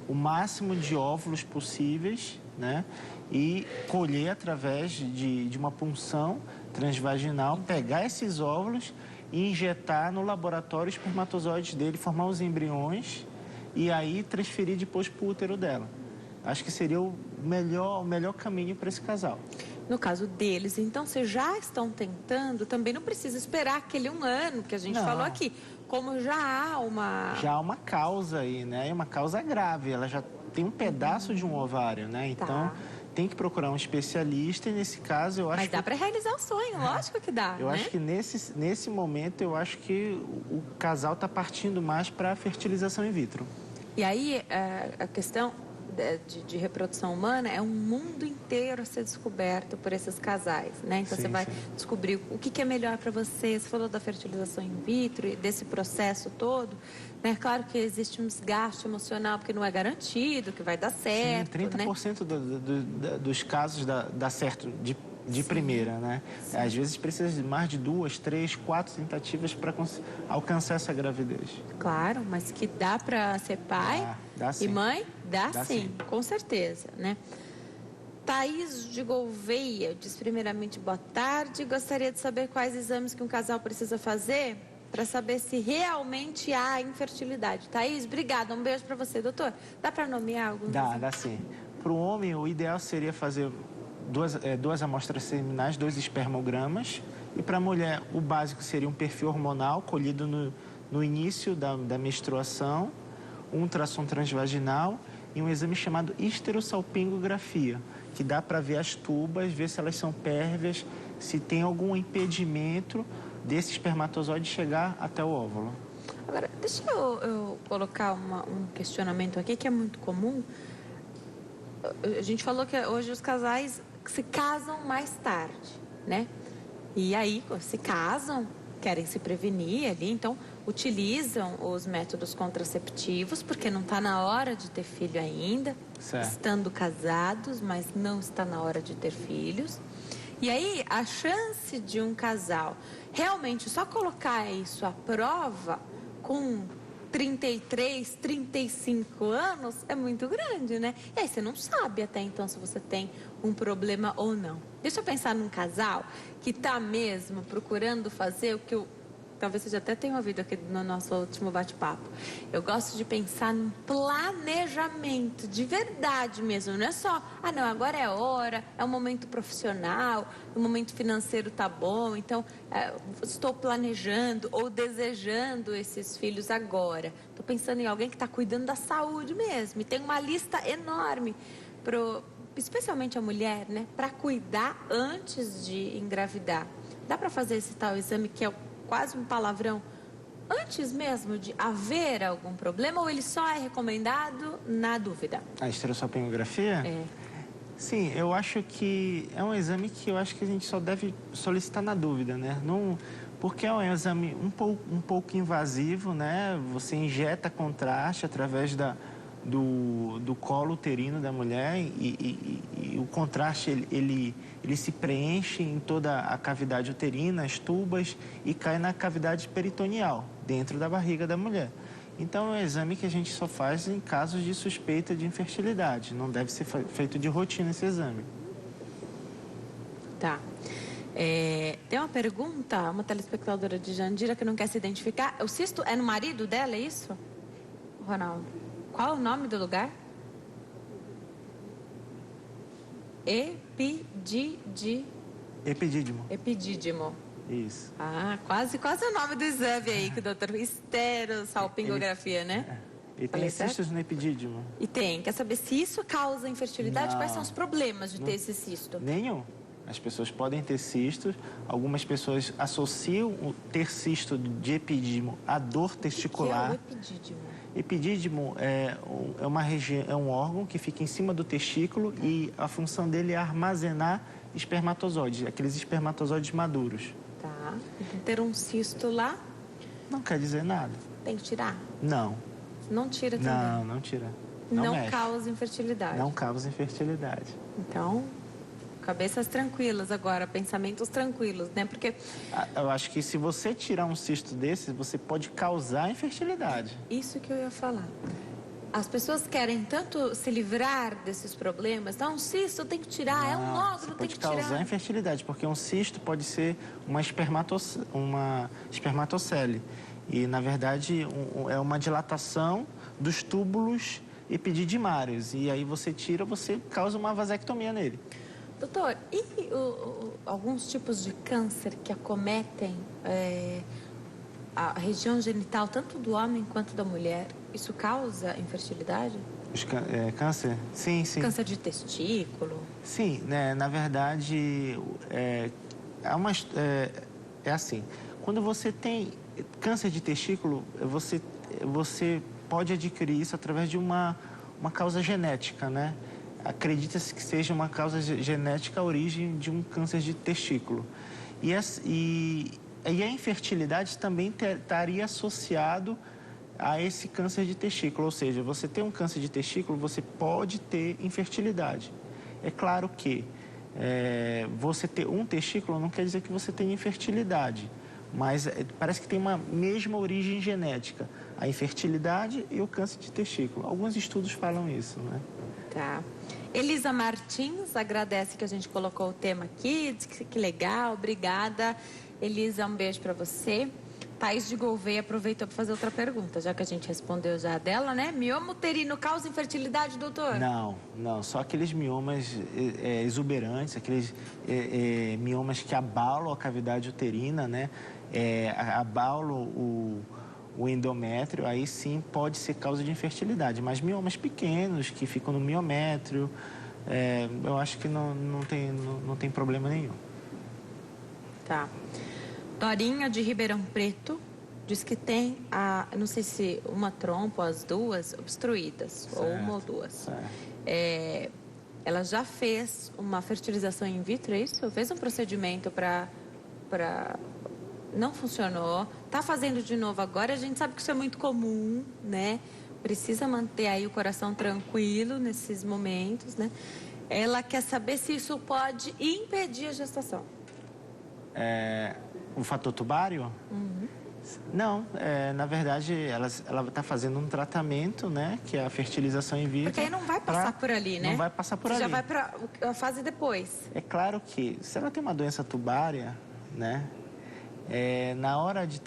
[SPEAKER 2] o máximo de óvulos possíveis, né? E colher através de uma punção transvaginal, pegar esses óvulos e injetar no laboratório os espermatozoides dele, formar os embriões e aí transferir depois para o útero dela. Acho que seria o melhor caminho para esse casal.
[SPEAKER 1] No caso deles, então, se já estão tentando, também não precisa esperar aquele 1 ano que a gente falou aqui. Como já há uma...
[SPEAKER 2] Já há uma causa aí, né? É uma causa grave. Ela já tem um pedaço de um ovário, né? Então, tem que procurar um especialista e, nesse caso, eu acho
[SPEAKER 1] Mas dá para realizar o sonho, lógico que dá,
[SPEAKER 2] Eu acho que nesse momento, eu acho que o casal está partindo mais para a fertilização in vitro.
[SPEAKER 1] E aí, a questão de reprodução humana é um mundo inteiro a ser descoberto por esses casais, né? Então, você vai descobrir o que é melhor para você. Você falou da fertilização in vitro e desse processo todo, né? Claro que existe um desgaste emocional, porque não é garantido que vai dar certo,
[SPEAKER 2] Sim, 30% dos casos dá certo de primeira, né? Sim. Às vezes precisa de mais de 2, 3, 4 tentativas para alcançar essa gravidez.
[SPEAKER 1] Claro, mas que dá para ser pai
[SPEAKER 2] dá sim.
[SPEAKER 1] E mãe? Dá sim, com certeza, né? Thaís de Gouveia diz primeiramente boa tarde. Gostaria de saber quais exames que um casal precisa fazer para saber se realmente há infertilidade. Thaís, obrigada. Um beijo para você, doutor. Dá para nomear alguns?
[SPEAKER 2] Dá sim. Para o homem, o ideal seria fazer duas amostras seminais, 2 espermogramas. E para a mulher, o básico seria um perfil hormonal colhido no início da menstruação, um ultrassom transvaginal e um exame chamado histerosalpingografia, que dá para ver as tubas, ver se elas são pérvias, se tem algum impedimento desse espermatozoide chegar até o óvulo.
[SPEAKER 1] Agora, deixa eu colocar um questionamento aqui que é muito comum. A gente falou que hoje os casais se casam mais tarde, né? E aí, se casam, querem se prevenir ali, então utilizam os métodos contraceptivos, porque não está na hora de ter filho ainda, estando casados, mas não está na hora de ter filhos. E aí, a chance de um casal realmente só colocar isso à prova com 33, 35 anos é muito grande, né? E aí você não sabe até então se você tem um problema ou não. Deixa eu pensar num casal que está mesmo procurando fazer o que talvez você já até tenha ouvido aqui no nosso último bate-papo. Eu gosto de pensar num planejamento, de verdade mesmo. Não é só, não, agora é hora, é um momento profissional, o momento financeiro tá bom, então estou planejando ou desejando esses filhos agora. Estou pensando em alguém que está cuidando da saúde mesmo. E tem uma lista enorme, especialmente a mulher, né, para cuidar antes de engravidar. Dá para fazer esse tal exame que é quase um palavrão, antes mesmo de haver algum problema, ou ele só é recomendado na dúvida?
[SPEAKER 2] A histerosalpingografia? Sim, eu acho que é um exame que eu acho que a gente só deve solicitar na dúvida, né? Não, porque é um exame um pouco invasivo, né? Você injeta contraste através do colo uterino da mulher e o contraste ele se preenche em toda a cavidade uterina, as tubas, e cai na cavidade peritoneal, dentro da barriga da mulher. Então, é um exame que a gente só faz em casos de suspeita de infertilidade. Não deve ser feito de rotina esse exame.
[SPEAKER 1] Tá. Tem uma pergunta, uma telespectadora de Jandira que não quer se identificar. O cisto é no marido dela, é isso? Ronaldo. Qual é o nome do lugar? Epidídimo.
[SPEAKER 2] Isso.
[SPEAKER 1] Quase o nome do exame aí que o doutor... Histerosalpingografia, né?
[SPEAKER 2] E tem cistos no epidídimo.
[SPEAKER 1] E tem. Quer saber se isso causa infertilidade? Não. Quais são os problemas de ter esse cisto?
[SPEAKER 2] Nenhum. As pessoas podem ter cistos. Algumas pessoas associam o ter cisto de epidídimo à dor testicular.
[SPEAKER 1] O que é o epidídimo?
[SPEAKER 2] Epidídimo é uma região, é um órgão que fica em cima do testículo e a função dele é armazenar espermatozoides, aqueles espermatozoides maduros.
[SPEAKER 1] Tá. Então, ter um cisto lá...
[SPEAKER 2] Não quer dizer nada.
[SPEAKER 1] Tem que tirar?
[SPEAKER 2] Não.
[SPEAKER 1] Não tira também?
[SPEAKER 2] Não tira.
[SPEAKER 1] Não causa infertilidade?
[SPEAKER 2] Não causa infertilidade.
[SPEAKER 1] Então... Cabeças tranquilas agora, pensamentos tranquilos, né? Porque...
[SPEAKER 2] Eu acho que se você tirar um cisto desse, você pode causar infertilidade.
[SPEAKER 1] Isso que eu ia falar. As pessoas querem tanto se livrar desses problemas. Um cisto tem que tirar,
[SPEAKER 2] Não,
[SPEAKER 1] é um nódulo, tem que tirar.
[SPEAKER 2] Pode causar infertilidade, porque um cisto pode ser uma espermatocele. E, na verdade, é uma dilatação dos túbulos epididimários. E aí você tira, você causa uma vasectomia nele.
[SPEAKER 1] Doutor, e alguns tipos de câncer que acometem a região genital, tanto do homem quanto da mulher, isso causa infertilidade?
[SPEAKER 2] Câncer? Sim, sim.
[SPEAKER 1] Câncer de testículo?
[SPEAKER 2] Sim, né? Na verdade, é assim. Quando você tem câncer de testículo, você pode adquirir isso através de uma causa genética, né? Acredita-se que seja uma causa genética a origem de um câncer de testículo. E a infertilidade também estaria associado a esse câncer de testículo. Ou seja, você tem um câncer de testículo, você pode ter infertilidade. É claro que você ter um testículo não quer dizer que você tenha infertilidade, mas parece que tem uma mesma origem genética, a infertilidade e o câncer de testículo. Alguns estudos falam isso, né?
[SPEAKER 1] Tá. Elisa Martins agradece que a gente colocou o tema aqui, diz que legal, obrigada. Elisa, um beijo para você. Thaís de Gouveia aproveitou para fazer outra pergunta, já que a gente respondeu já dela, né? Mioma uterino causa infertilidade, doutor?
[SPEAKER 2] Não. Só aqueles miomas exuberantes, aqueles miomas que abalam a cavidade uterina, né? Abalam o endométrio, aí sim pode ser causa de infertilidade. Mas miomas pequenos que ficam no miométrio, eu acho que não tem problema nenhum.
[SPEAKER 1] Tá. Dorinha de Ribeirão Preto diz que tem não sei se uma trompa ou as duas obstruídas,
[SPEAKER 2] certo,
[SPEAKER 1] ou uma ou duas. Ela já fez uma fertilização in vitro, é isso? Fez um procedimento para não funcionou, tá fazendo de novo agora. A gente sabe que isso é muito comum, né? Precisa manter aí o coração tranquilo nesses momentos, né? Ela quer saber se isso pode impedir a gestação.
[SPEAKER 2] O fator tubário?
[SPEAKER 1] Uhum.
[SPEAKER 2] Não, na verdade, ela está fazendo um tratamento, né? Que é a fertilização in vitro.
[SPEAKER 1] Porque aí não vai passar por ali, né?
[SPEAKER 2] Não vai passar por ali.
[SPEAKER 1] Já vai para a fase depois.
[SPEAKER 2] É claro que, se ela tem uma doença tubária, né? Na hora de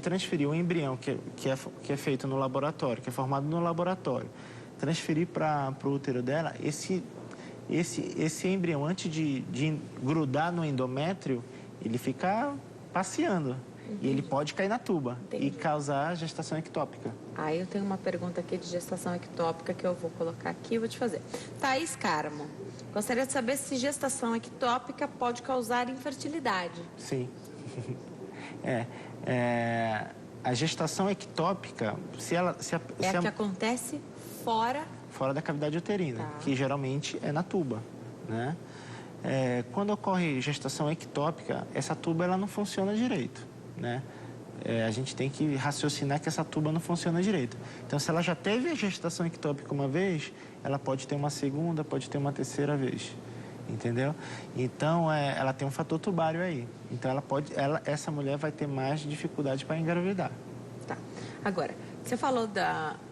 [SPEAKER 2] transferir o embrião que é feito no laboratório, que é formado no laboratório, transferir para o útero dela, esse embrião, antes de grudar no endométrio, ele fica passeando. Entendi. E ele pode cair na tuba. Entendi. E causar gestação ectópica.
[SPEAKER 1] Eu tenho uma pergunta aqui de gestação ectópica que eu vou colocar aqui e vou te fazer. Thaís Carmo, gostaria de saber se gestação ectópica pode causar infertilidade.
[SPEAKER 2] Sim. A gestação ectópica,
[SPEAKER 1] que acontece fora
[SPEAKER 2] da cavidade uterina, tá, que geralmente é na tuba, né? Quando ocorre gestação ectópica, essa tuba ela não funciona direito, né? A gente tem que raciocinar que essa tuba não funciona direito. Então, se ela já teve a gestação ectópica uma vez, ela pode ter uma segunda, pode ter uma terceira vez, entendeu? Então, ela tem um fator tubário aí. Então, essa mulher vai ter mais dificuldade para engravidar.
[SPEAKER 1] Tá. Agora, você falou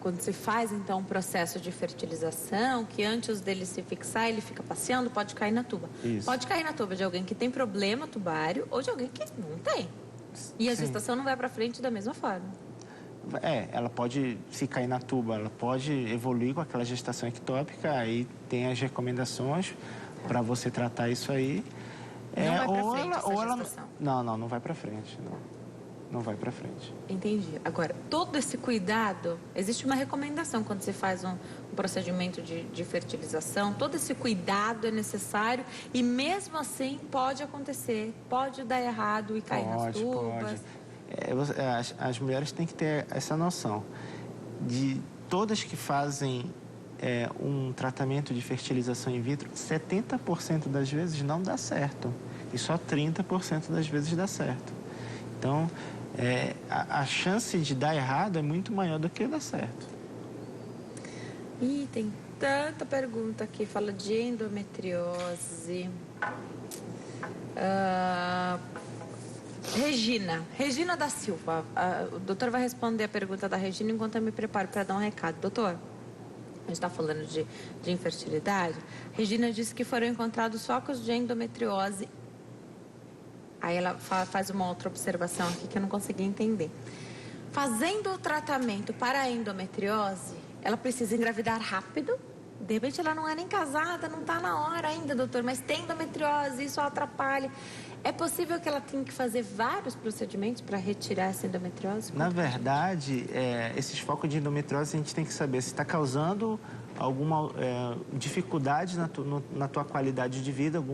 [SPEAKER 1] quando se faz, então, um processo de fertilização, que antes dele se fixar, ele fica passeando, pode cair na tuba.
[SPEAKER 2] Isso.
[SPEAKER 1] Pode cair na tuba de alguém que tem problema tubário ou de alguém que não tem. E a gestação não vai para frente da mesma forma.
[SPEAKER 2] Ela pode, se cair na tuba, ela pode evoluir com aquela gestação ectópica, aí tem as recomendações para você tratar isso aí.
[SPEAKER 1] Não vai para frente essa gestação?
[SPEAKER 2] Não vai para frente, não vai para frente.
[SPEAKER 1] Entendi. Agora, todo esse cuidado, existe uma recomendação quando você faz um procedimento de fertilização, todo esse cuidado é necessário e mesmo assim pode acontecer, pode dar errado e cair nas tubas.
[SPEAKER 2] Pode. As mulheres têm que ter essa noção de todas que fazem um tratamento de fertilização in vitro, 70% das vezes não dá certo e só 30% das vezes dá certo. Então, a chance de dar errado é muito maior do que dar certo.
[SPEAKER 1] Tem tanta pergunta aqui. Fala de endometriose. Regina da Silva. O doutor vai responder a pergunta da Regina enquanto eu me preparo para dar um recado. Doutor, a gente está falando de infertilidade. Regina disse que foram encontrados focos de endometriose. Aí ela faz uma outra observação aqui que eu não consegui entender. Fazendo o tratamento para a endometriose, ela precisa engravidar rápido De repente ela não é nem casada, não está na hora ainda, doutor, mas tem endometriose, isso atrapalha. É possível que ela tenha que fazer vários procedimentos para retirar essa endometriose?
[SPEAKER 2] Na verdade, esses focos de endometriose a gente tem que saber se está causando alguma dificuldade na tua qualidade de vida,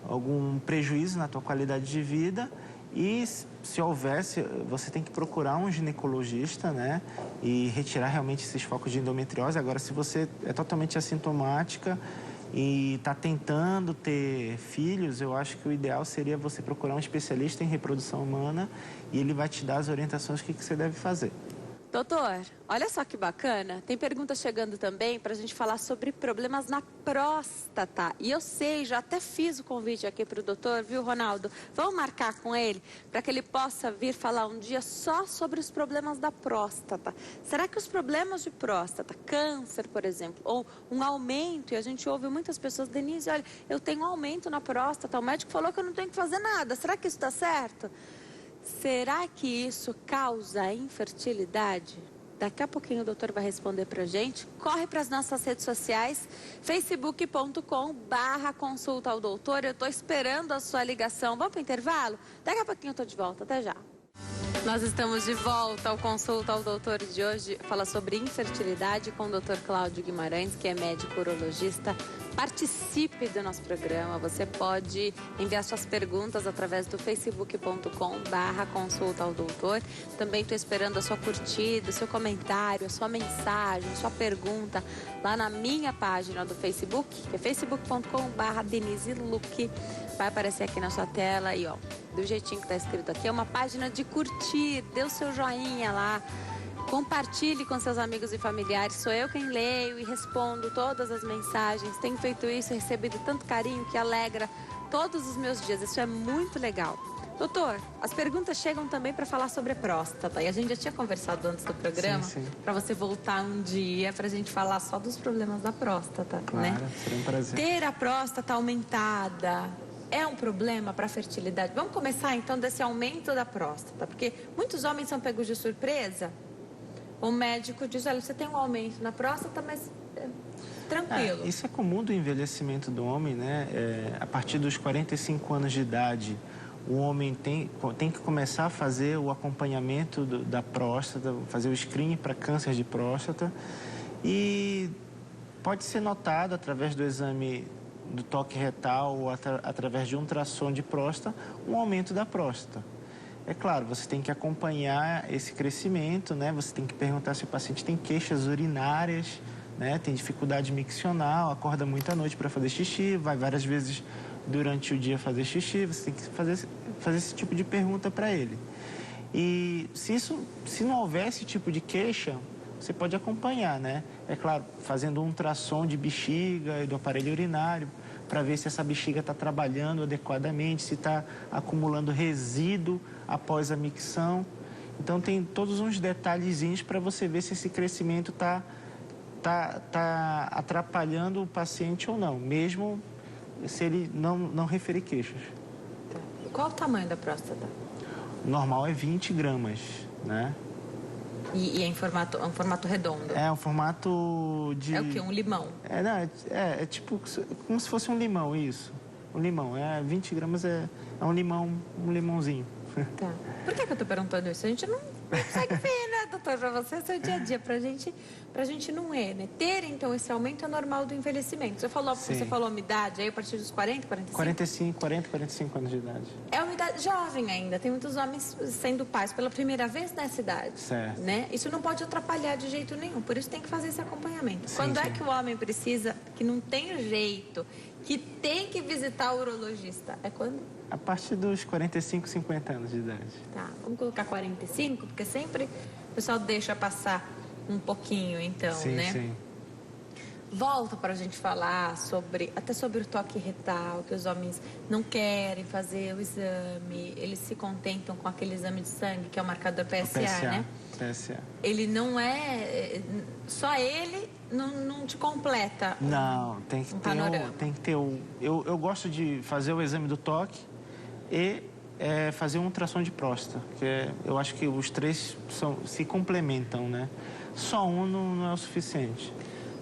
[SPEAKER 2] algum prejuízo na tua qualidade de vida. E se houvesse, você tem que procurar um ginecologista, né? E retirar realmente esses focos de endometriose. Agora, se você é totalmente assintomática e está tentando ter filhos, eu acho que o ideal seria você procurar um especialista em reprodução humana e ele vai te dar as orientações do que você deve fazer.
[SPEAKER 1] Doutor, olha só que bacana, tem pergunta chegando também para a gente falar sobre problemas na próstata. E eu sei, já até fiz o convite aqui para o doutor, viu, Ronaldo? Vamos marcar com ele para que ele possa vir falar um dia só sobre os problemas da próstata. Será que os problemas de próstata, câncer, por exemplo, ou um aumento, e a gente ouve muitas pessoas, Denise, olha, eu tenho um aumento na próstata, o médico falou que eu não tenho que fazer nada, será que isso está certo? Será que isso causa infertilidade? Daqui a pouquinho o doutor vai responder pra gente. Corre para as nossas redes sociais, facebook.com/consulta ao doutor. Eu estou esperando a sua ligação. Vamos para o intervalo? Daqui a pouquinho eu estou de volta. Até já. Nós estamos de volta ao Consulta ao Doutor de hoje. Fala sobre infertilidade com o Dr. Cláudio Guimarães, que é médico urologista. Participe do nosso programa. Você pode enviar suas perguntas através do facebook.com/consulta ao doutor. Também estou esperando a sua curtida, o seu comentário, a sua mensagem, sua pergunta lá na minha página do Facebook, que é facebook.com/Denise Luque. Vai aparecer aqui na sua tela e ó, do jeitinho que está escrito aqui, é uma página de curtir, dê o seu joinha lá, compartilhe com seus amigos e familiares. Sou eu quem leio e respondo todas as mensagens. Tenho feito isso e recebido tanto carinho que alegra todos os meus dias. Isso é muito legal. Doutor, as perguntas chegam também para falar sobre a próstata. E a gente já tinha conversado antes do programa para você voltar um dia para a gente falar só dos problemas da próstata,
[SPEAKER 2] claro,
[SPEAKER 1] né?
[SPEAKER 2] Seria um prazer.
[SPEAKER 1] Ter a próstata aumentada é um problema para a fertilidade? Vamos começar então desse aumento da próstata, porque muitos homens são pegos de surpresa. O médico diz, olha, você tem um aumento na próstata, mas tranquilo.
[SPEAKER 2] Isso é comum do envelhecimento do homem, né? A partir dos 45 anos de idade, o homem tem que começar a fazer o acompanhamento da próstata, fazer o screening para câncer de próstata. E pode ser notado através do exame do toque retal ou através de um ultrassom de próstata, um aumento da próstata. É claro, você tem que acompanhar esse crescimento, né? Você tem que perguntar se o paciente tem queixas urinárias, né? Tem dificuldade miccional, acorda muito à noite para fazer xixi, vai várias vezes durante o dia fazer xixi. Você tem que fazer esse tipo de pergunta para ele. E se não houver esse tipo de queixa, você pode acompanhar, né? É claro, fazendo um ultrassom de bexiga e do aparelho urinário, para ver se essa bexiga está trabalhando adequadamente, se está acumulando resíduo após a micção. Então, tem todos uns detalhezinhos para você ver se esse crescimento está atrapalhando o paciente ou não, mesmo se ele não referir queixas.
[SPEAKER 1] Qual o tamanho da próstata?
[SPEAKER 2] O normal é 20 gramas, né?
[SPEAKER 1] E é um formato redondo?
[SPEAKER 2] É um formato de...
[SPEAKER 1] É o quê? Um limão?
[SPEAKER 2] É tipo como se fosse um limão, isso. Um limão. 20 gramas é um limãozinho.
[SPEAKER 1] Tá. Por que eu tô perguntando isso? A gente não consegue ver, né, doutor? Pra você, é seu dia a dia. Pra gente não é, né? Ter, então, esse aumento é normal do envelhecimento. Você falou a minha idade, aí a partir dos 40, 45?
[SPEAKER 2] 45 anos de idade.
[SPEAKER 1] É uma idade jovem ainda. Tem muitos homens sendo pais pela primeira vez nessa idade.
[SPEAKER 2] Certo.
[SPEAKER 1] Né? Isso não pode atrapalhar de jeito nenhum. Por isso tem que fazer esse acompanhamento.
[SPEAKER 2] Sim,
[SPEAKER 1] Quando
[SPEAKER 2] sim.
[SPEAKER 1] é que o homem precisa, que não tem jeito, que tem que visitar o urologista? É quando?
[SPEAKER 2] A partir dos 45, 50 anos de idade.
[SPEAKER 1] Tá, vamos colocar 45, porque sempre o pessoal deixa passar um pouquinho, então,
[SPEAKER 2] sim,
[SPEAKER 1] né?
[SPEAKER 2] Sim.
[SPEAKER 1] Volta para a gente falar até sobre o toque retal, que os homens não querem fazer o exame, eles se contentam com aquele exame de sangue, que é o marcador PSA, né?
[SPEAKER 2] PSA.
[SPEAKER 1] Ele não é... Só ele não te completa
[SPEAKER 2] Não, tem que ter eu gosto de fazer o exame do toque e fazer um ultrassom de próstata, que eu acho que os três se complementam, né? Só um não é o suficiente.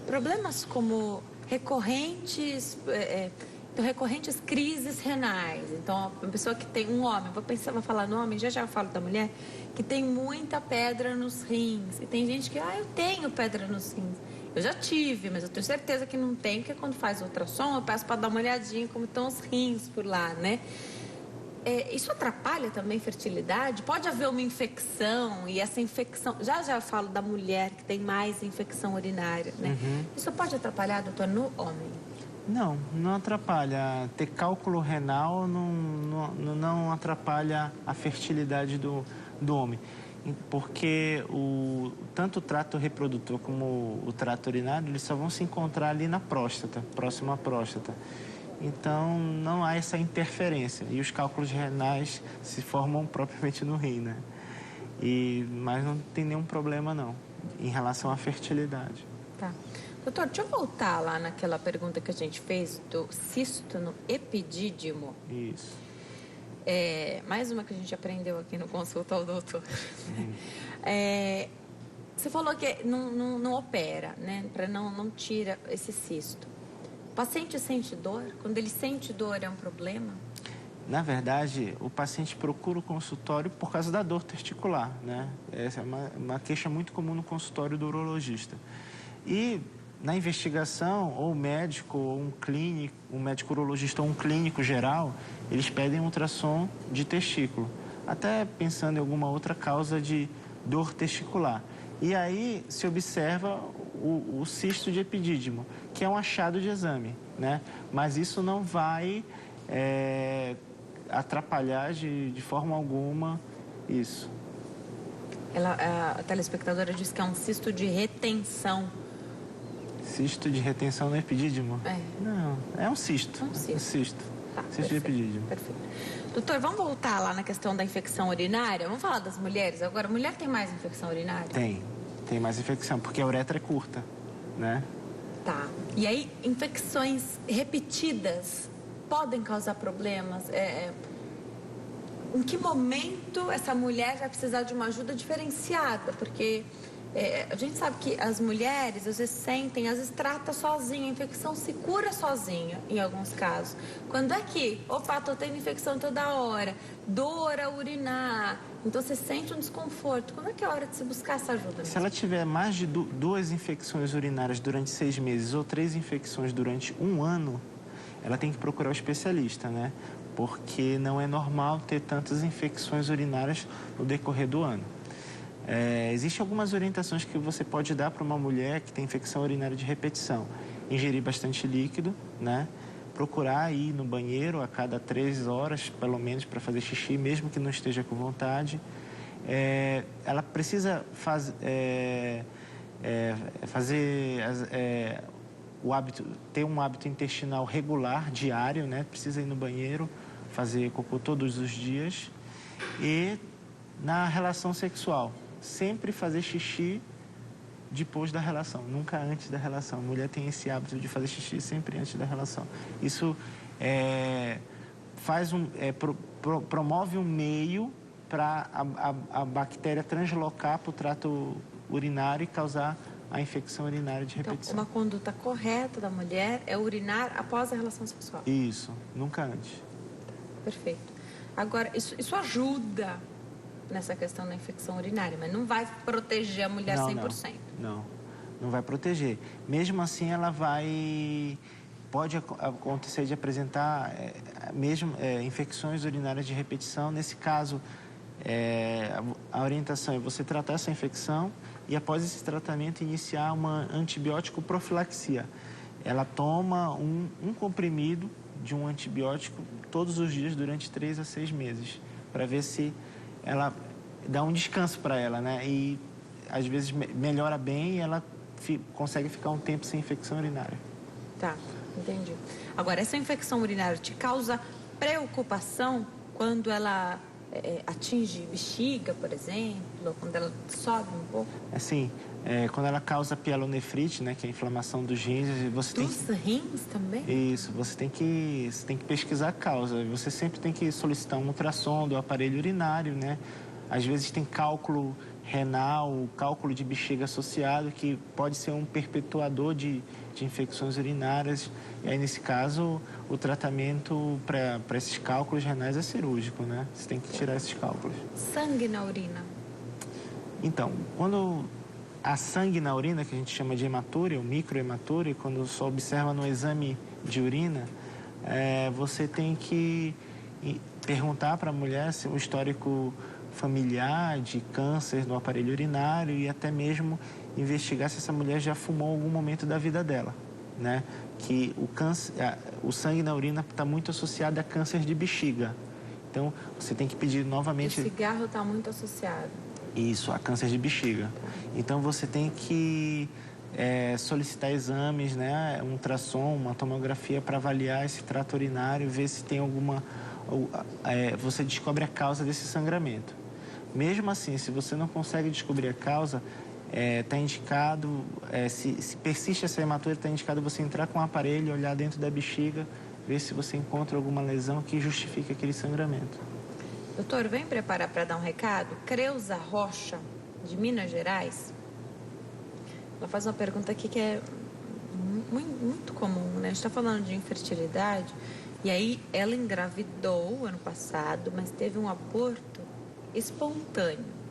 [SPEAKER 1] problemas como recorrentes crises renais. Então, a pessoa que tem um homem, vou falar no homem, já falo da mulher, que tem muita pedra nos rins. E tem gente que, eu tenho pedra nos rins. Eu já tive, mas eu tenho certeza que não tem, porque quando faz ultrassom, eu peço para dar uma olhadinha como estão os rins por lá, né? Isso atrapalha também a fertilidade? Pode haver uma infecção e essa infecção... Já falo da mulher que tem mais infecção urinária, né?
[SPEAKER 2] Uhum.
[SPEAKER 1] Isso pode atrapalhar, doutor, no homem?
[SPEAKER 2] Não, não atrapalha. Ter cálculo renal não atrapalha a fertilidade do homem. Porque tanto o trato reprodutor como o trato urinário, eles só vão se encontrar ali na próstata, próximo à próstata. Então, não há essa interferência. E os cálculos renais se formam propriamente no rim, né? Mas não tem nenhum problema, não, em relação à fertilidade.
[SPEAKER 1] Tá. Doutor, deixa eu voltar lá naquela pergunta que a gente fez do cisto no epidídimo.
[SPEAKER 2] Isso.
[SPEAKER 1] Mais uma que a gente aprendeu aqui no consulta ao doutor. Você falou que não opera, né? Para não tira esse cisto. O paciente sente dor? Quando ele sente dor, é um problema?
[SPEAKER 2] Na verdade, o paciente procura o consultório por causa da dor testicular, né? Essa é uma queixa muito comum no consultório do urologista. E na investigação, ou o médico, ou um médico urologista ou um clínico geral, eles pedem um ultrassom de testículo, até pensando em alguma outra causa de dor testicular. E aí se observa o cisto de epidídimo, que é um achado de exame, né? Mas isso não vai atrapalhar de forma alguma isso.
[SPEAKER 1] A telespectadora disse que é um cisto de retenção.
[SPEAKER 2] Cisto de retenção no epidídimo? Não, é um cisto.
[SPEAKER 1] Um cisto.
[SPEAKER 2] Um cisto.
[SPEAKER 1] Tá,
[SPEAKER 2] cisto de epidídimo.
[SPEAKER 1] Perfeito. Doutor, vamos voltar lá na questão da infecção urinária? Vamos falar das mulheres agora. Mulher tem mais infecção urinária?
[SPEAKER 2] Tem mais infecção, porque a uretra é curta, né?
[SPEAKER 1] Tá. E aí, infecções repetidas podem causar problemas? Em que momento essa mulher vai precisar de uma ajuda diferenciada? Porque a gente sabe que as mulheres, às vezes, às vezes trata sozinha, a infecção se cura sozinha, em alguns casos. Quando é que, tô tendo infecção toda hora, dor a urinar, então você sente um desconforto, quando é que é a hora de se buscar essa ajuda mesmo?
[SPEAKER 2] Se ela tiver mais de 2 infecções urinárias durante 6 meses ou 3 infecções durante 1 ano, ela tem que procurar o especialista, né? Porque não é normal ter tantas infecções urinárias no decorrer do ano. Existem algumas orientações que você pode dar para uma mulher que tem infecção urinária de repetição. Ingerir bastante líquido, né? Procurar ir no banheiro a cada 3 horas, pelo menos, para fazer xixi, mesmo que não esteja com vontade. Ela precisa ter um hábito intestinal regular, diário, né? Precisa ir no banheiro, fazer cocô todos os dias. E na relação sexual, sempre fazer xixi depois da relação, nunca antes da relação. A mulher tem esse hábito de fazer xixi sempre antes da relação. Isso promove um meio para a bactéria translocar para o trato urinário e causar a infecção urinária de repetição.
[SPEAKER 1] Então, uma conduta correta da mulher é urinar após a relação sexual.
[SPEAKER 2] Isso, nunca antes.
[SPEAKER 1] Perfeito. Agora, isso ajuda nessa questão da infecção urinária, mas não vai proteger a mulher 100%.
[SPEAKER 2] Não vai proteger. Mesmo assim, pode acontecer de apresentar infecções urinárias de repetição. Nesse caso, a orientação é você tratar essa infecção e, após esse tratamento, iniciar uma antibiótico profilaxia. Ela toma um comprimido de um antibiótico todos os dias durante 3 a 6 meses, para ver se ela dá um descanso para ela, né? E às vezes melhora bem e ela consegue ficar um tempo sem infecção urinária.
[SPEAKER 1] Tá, entendi. Agora, essa infecção urinária te causa preocupação quando ela atinge bexiga, por exemplo, ou quando ela sobe um pouco?
[SPEAKER 2] Assim, quando ela causa pielonefrite, né, que é a inflamação dos rins,
[SPEAKER 1] dos rins também?
[SPEAKER 2] Isso, você tem que pesquisar a causa. Você sempre tem que solicitar um ultrassom do aparelho urinário, né? Às vezes tem cálculo renal, cálculo de bexiga associado, que pode ser um perpetuador de infecções urinárias. E aí, nesse caso, o tratamento para esses cálculos renais é cirúrgico, né? Você tem que tirar esses cálculos.
[SPEAKER 1] Sangue na urina.
[SPEAKER 2] Então, quando há sangue na urina, que a gente chama de hematúria, ou microhematúria, quando só observa no exame de urina, você tem que perguntar para a mulher se o histórico familiar de câncer no aparelho urinário e até mesmo investigar se essa mulher já fumou em algum momento da vida dela, né? Que o sangue na urina está muito associado a câncer de bexiga. Então, você tem que pedir novamente...
[SPEAKER 1] O cigarro está muito associado.
[SPEAKER 2] Isso, a câncer de bexiga. Então, você tem que solicitar exames, né? Um ultrassom, uma tomografia para avaliar esse trato urinário, ver se tem alguma... você descobre a causa desse sangramento. Mesmo assim, se você não consegue descobrir a causa, está indicado, se persiste essa hematúria, está indicado você entrar com o aparelho, olhar dentro da bexiga, ver se você encontra alguma lesão que justifique aquele sangramento.
[SPEAKER 1] Doutor, vem preparar para dar um recado. Creuza Rocha, de Minas Gerais, ela faz uma pergunta aqui que é muito comum, né? A gente está falando de infertilidade, e aí ela engravidou ano passado, mas teve um aborto espontâneo.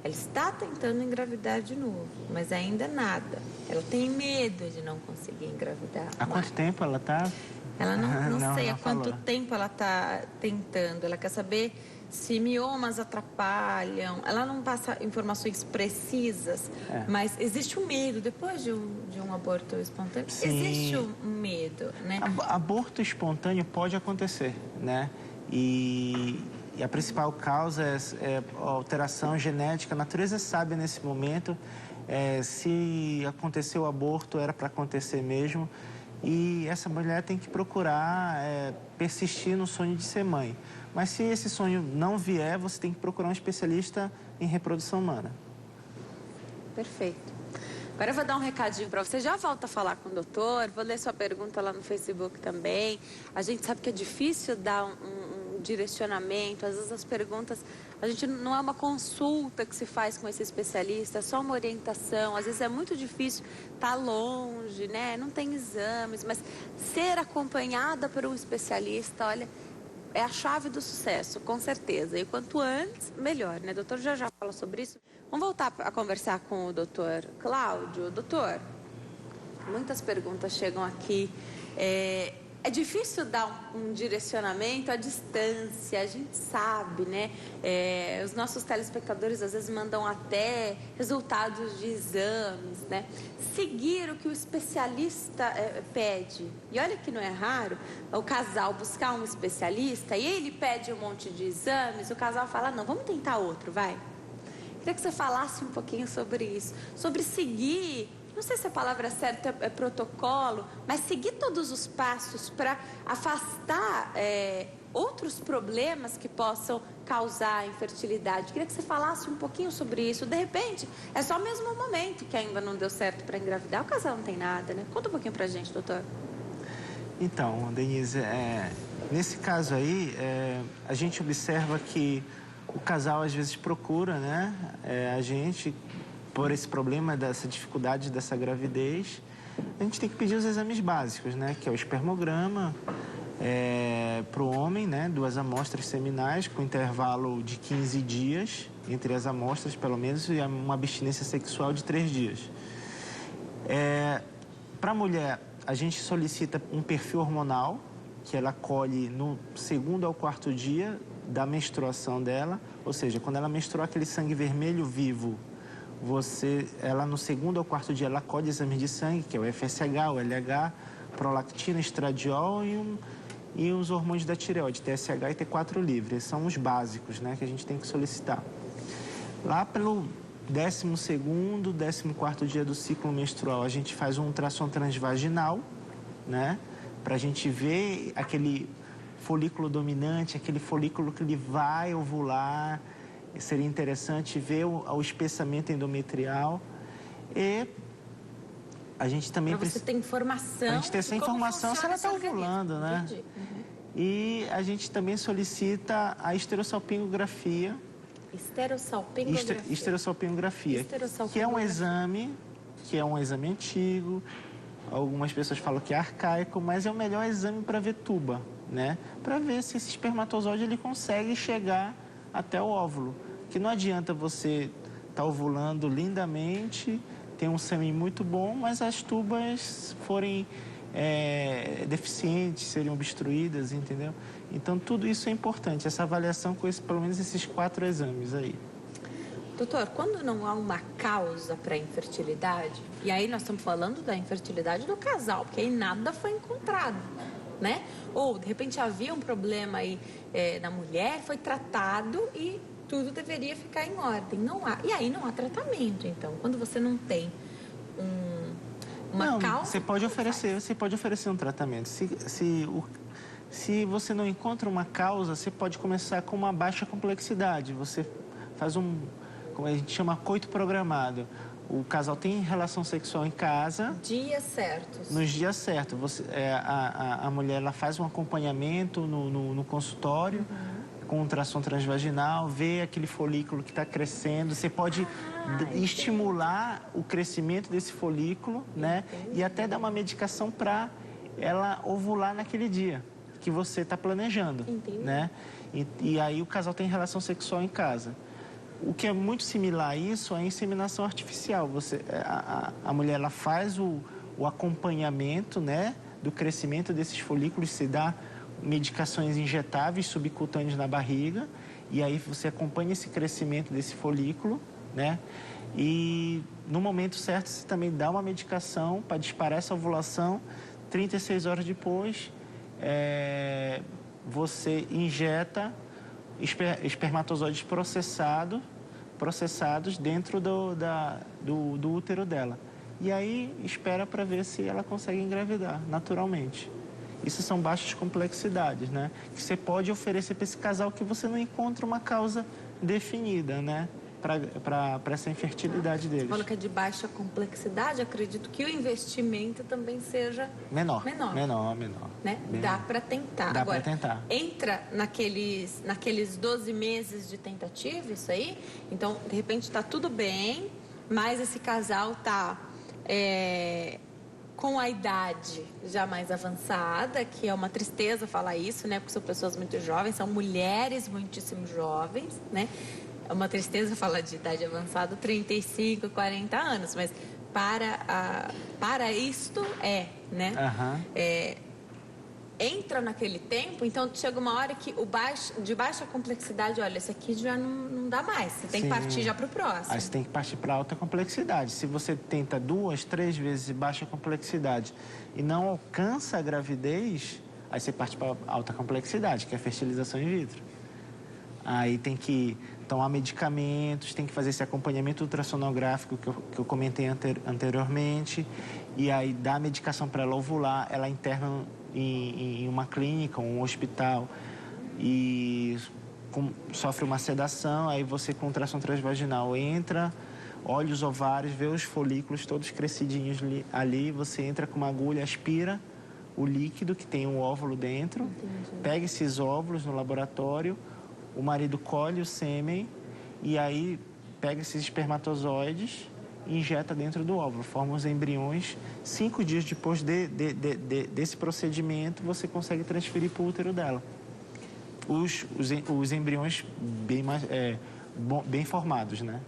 [SPEAKER 1] Ela está tentando engravidar de novo, mas ainda nada.Ela tem medo de não conseguir engravidar.
[SPEAKER 2] Há quanto tempo ela está?
[SPEAKER 1] Ela não sei há quanto tempo ela está tentando. Ela quer saber se miomas atrapalham. Ela não passa informações precisas, mas existe um medo depois de um aborto espontâneo. Sim. Existe um medo, né?
[SPEAKER 2] Aborto espontâneo pode acontecer, né? E a principal causa é a alteração genética. A natureza sabe nesse momento se aconteceu o aborto, era para acontecer mesmo. E essa mulher tem que procurar persistir no sonho de ser mãe. Mas se esse sonho não vier, você tem que procurar um especialista em reprodução humana.
[SPEAKER 1] Perfeito. Agora eu vou dar um recadinho para você. Já volto a falar com o doutor. Vou ler sua pergunta lá no Facebook também. A gente sabe que é difícil dar um direcionamento. Às vezes as perguntas... A gente não é uma consulta que se faz com esse especialista, é só uma orientação. Às vezes é muito difícil, tá longe, né? Não tem exames, mas ser acompanhada por um especialista, olha, é a chave do sucesso, com certeza. E quanto antes, melhor, né? O doutor já fala sobre isso. Vamos voltar a conversar com o doutor Cláudio. Doutor, muitas perguntas chegam aqui. É difícil dar um direcionamento à distância, a gente sabe, né? Os nossos telespectadores às vezes mandam até resultados de exames, né? Seguir o que o especialista pede. E olha que não é raro o casal buscar um especialista e ele pede um monte de exames, o casal fala, não, vamos tentar outro, vai. Queria que você falasse um pouquinho sobre isso, sobre seguir... Não sei se a palavra certa é protocolo, mas seguir todos os passos para afastar outros problemas que possam causar infertilidade. Queria que você falasse um pouquinho sobre isso. De repente, é só mesmo um momento que ainda não deu certo para engravidar. O casal não tem nada, né? Conta um pouquinho para a gente, doutor.
[SPEAKER 2] Então, Denise, nesse caso aí, a gente observa que o casal às vezes procura, né, a gente... por esse problema, dessa dificuldade dessa gravidez, a gente tem que pedir os exames básicos, né? Que é o espermograma para o homem, né? 2 amostras seminais com intervalo de 15 dias entre as amostras, pelo menos, e uma abstinência sexual de 3 dias. Para a mulher, a gente solicita um perfil hormonal, que ela colhe no 2º ao 4º dia da menstruação dela, ou seja, quando ela menstruou aquele sangue vermelho vivo, ela no 2º ou 4º dia, ela colhe exames de sangue, que é o FSH, o LH, prolactina, estradiol e os hormônios da tireoide, TSH e T4 livre. Esses são os básicos, né, que a gente tem que solicitar. Lá pelo 12º, 14º dia do ciclo menstrual, a gente faz um ultrassom transvaginal, né, para a gente ver aquele folículo dominante, aquele folículo que ele vai ovular. Seria interessante ver o espessamento endometrial e a gente também
[SPEAKER 1] precisa... Você tem informação.
[SPEAKER 2] A gente tem essa informação se ela está ovulando, né?
[SPEAKER 1] Uhum.
[SPEAKER 2] E a gente também solicita a esterossalpingografia
[SPEAKER 1] Esterossalpingografia.
[SPEAKER 2] Esterossalpingografia, que é um exame antigo. Algumas pessoas falam que é arcaico, mas é o melhor exame para ver tuba, né? Para ver se esse espermatozoide ele consegue chegar até o óvulo. Que não adianta você estar ovulando lindamente, ter um sêmen muito bom, mas as tubas forem deficientes, seriam obstruídas, entendeu? Então, tudo isso é importante, essa avaliação com pelo menos esses 4 exames aí.
[SPEAKER 1] Doutor, quando não há uma causa para a infertilidade, e aí nós estamos falando da infertilidade do casal, porque aí nada foi encontrado, né? Ou, de repente, havia um problema aí na mulher, foi tratado e tudo deveria ficar em ordem. Não há. E aí não há tratamento, então. Quando você não tem uma causa...
[SPEAKER 2] Você pode oferecer um tratamento. Se você não encontra uma causa, você pode começar com uma baixa complexidade. Você faz como a gente chama, coito programado. O casal tem relação sexual em casa.
[SPEAKER 1] Dias certos.
[SPEAKER 2] Nos dias certos. A mulher ela faz um acompanhamento no consultório, com ultrassom transvaginal, vê aquele folículo que está crescendo. Você pode estimular o crescimento desse folículo, né? E até dar uma medicação para ela ovular naquele dia que você está planejando, né? E aí o casal tem relação sexual em casa. O que é muito similar a isso é a inseminação artificial. A mulher ela faz o acompanhamento, né, do crescimento desses folículos, se dá medicações injetáveis subcutâneas na barriga, e aí você acompanha esse crescimento desse folículo, né? E no momento certo você também dá uma medicação para disparar essa ovulação. 36 horas depois, você injeta espermatozoides processados dentro do útero dela. E aí espera para ver se ela consegue engravidar naturalmente. Isso são baixas complexidades, né? Que você pode oferecer para esse casal que você não encontra uma causa definida, né? Para essa infertilidade deles.
[SPEAKER 1] Você falou que é de baixa complexidade, acredito que o investimento também seja menor. Né? Dá para tentar.
[SPEAKER 2] Dá para tentar.
[SPEAKER 1] Entra naqueles 12 meses de tentativa, isso aí? Então, de repente, está tudo bem, mas esse casal está com a idade já mais avançada, que é uma tristeza falar isso, né? Porque são pessoas muito jovens, são mulheres muitíssimo jovens, né? É uma tristeza falar de idade avançada, 35, 40 anos, mas para isto né? Entra naquele tempo, então chega uma hora que de baixa complexidade, olha, esse aqui já não dá mais, você tem que partir já para o próximo.
[SPEAKER 2] Aí você tem que partir para alta complexidade. Se você tenta 2, 3 vezes de baixa complexidade e não alcança a gravidez, aí você parte para alta complexidade, que é a fertilização in vitro. Aí tem que tomar medicamentos, tem que fazer esse acompanhamento ultrassonográfico que eu comentei anteriormente, e aí dá medicação para ela ovular, ela interna em uma clínica, um hospital, e sofre uma sedação, aí você com ultrassom transvaginal entra, olha os ovários, vê os folículos todos crescidinhos ali, você entra com uma agulha, aspira o líquido que tem um óvulo dentro, pega esses óvulos no laboratório, o marido colhe o sêmen e aí pega esses espermatozoides e injeta dentro do óvulo, forma os embriões. 5 dias depois desse procedimento, você consegue transferir para o útero dela. Os embriões bem formados, né?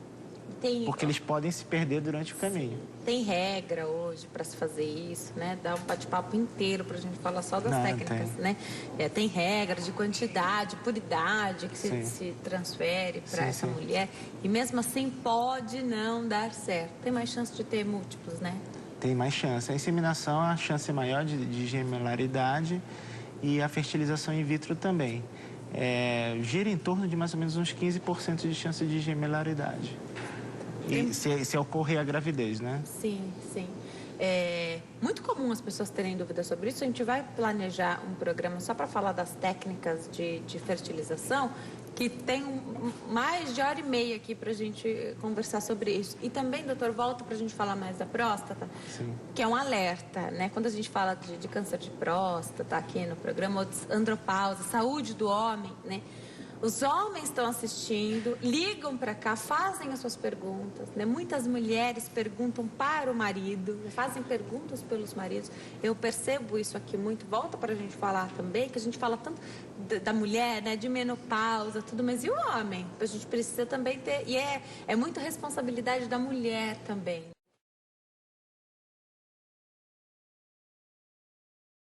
[SPEAKER 2] Porque eles podem se perder durante o caminho.
[SPEAKER 1] Tem regra hoje para se fazer isso, né? Dá um bate-papo inteiro para a gente falar só das técnicas, né? Tem regras de quantidade, por idade que se transfere para essa mulher. E mesmo assim pode não dar certo. Tem mais chance de ter múltiplos, né?
[SPEAKER 2] Tem mais chance. A inseminação, a chance maior de gemelaridade e a fertilização in vitro também. Gira em torno de mais ou menos uns 15% de chance de gemelaridade. E se ocorrer a gravidez, né?
[SPEAKER 1] Sim. É muito comum as pessoas terem dúvidas sobre isso. A gente vai planejar um programa só para falar das técnicas de fertilização, que tem mais de 1h30 aqui para a gente conversar sobre isso. E também, doutor, volta para a gente falar mais da próstata, que é um alerta, né? Quando a gente fala de câncer de próstata aqui no programa, ou de andropausa, saúde do homem, né? Os homens estão assistindo, ligam para cá, fazem as suas perguntas, né? Muitas mulheres perguntam para o marido, fazem perguntas pelos maridos. Eu percebo isso aqui muito. Volta para a gente falar também, que a gente fala tanto da mulher, né? De menopausa, tudo, mas e o homem? A gente precisa também ter... E é muita responsabilidade da mulher também.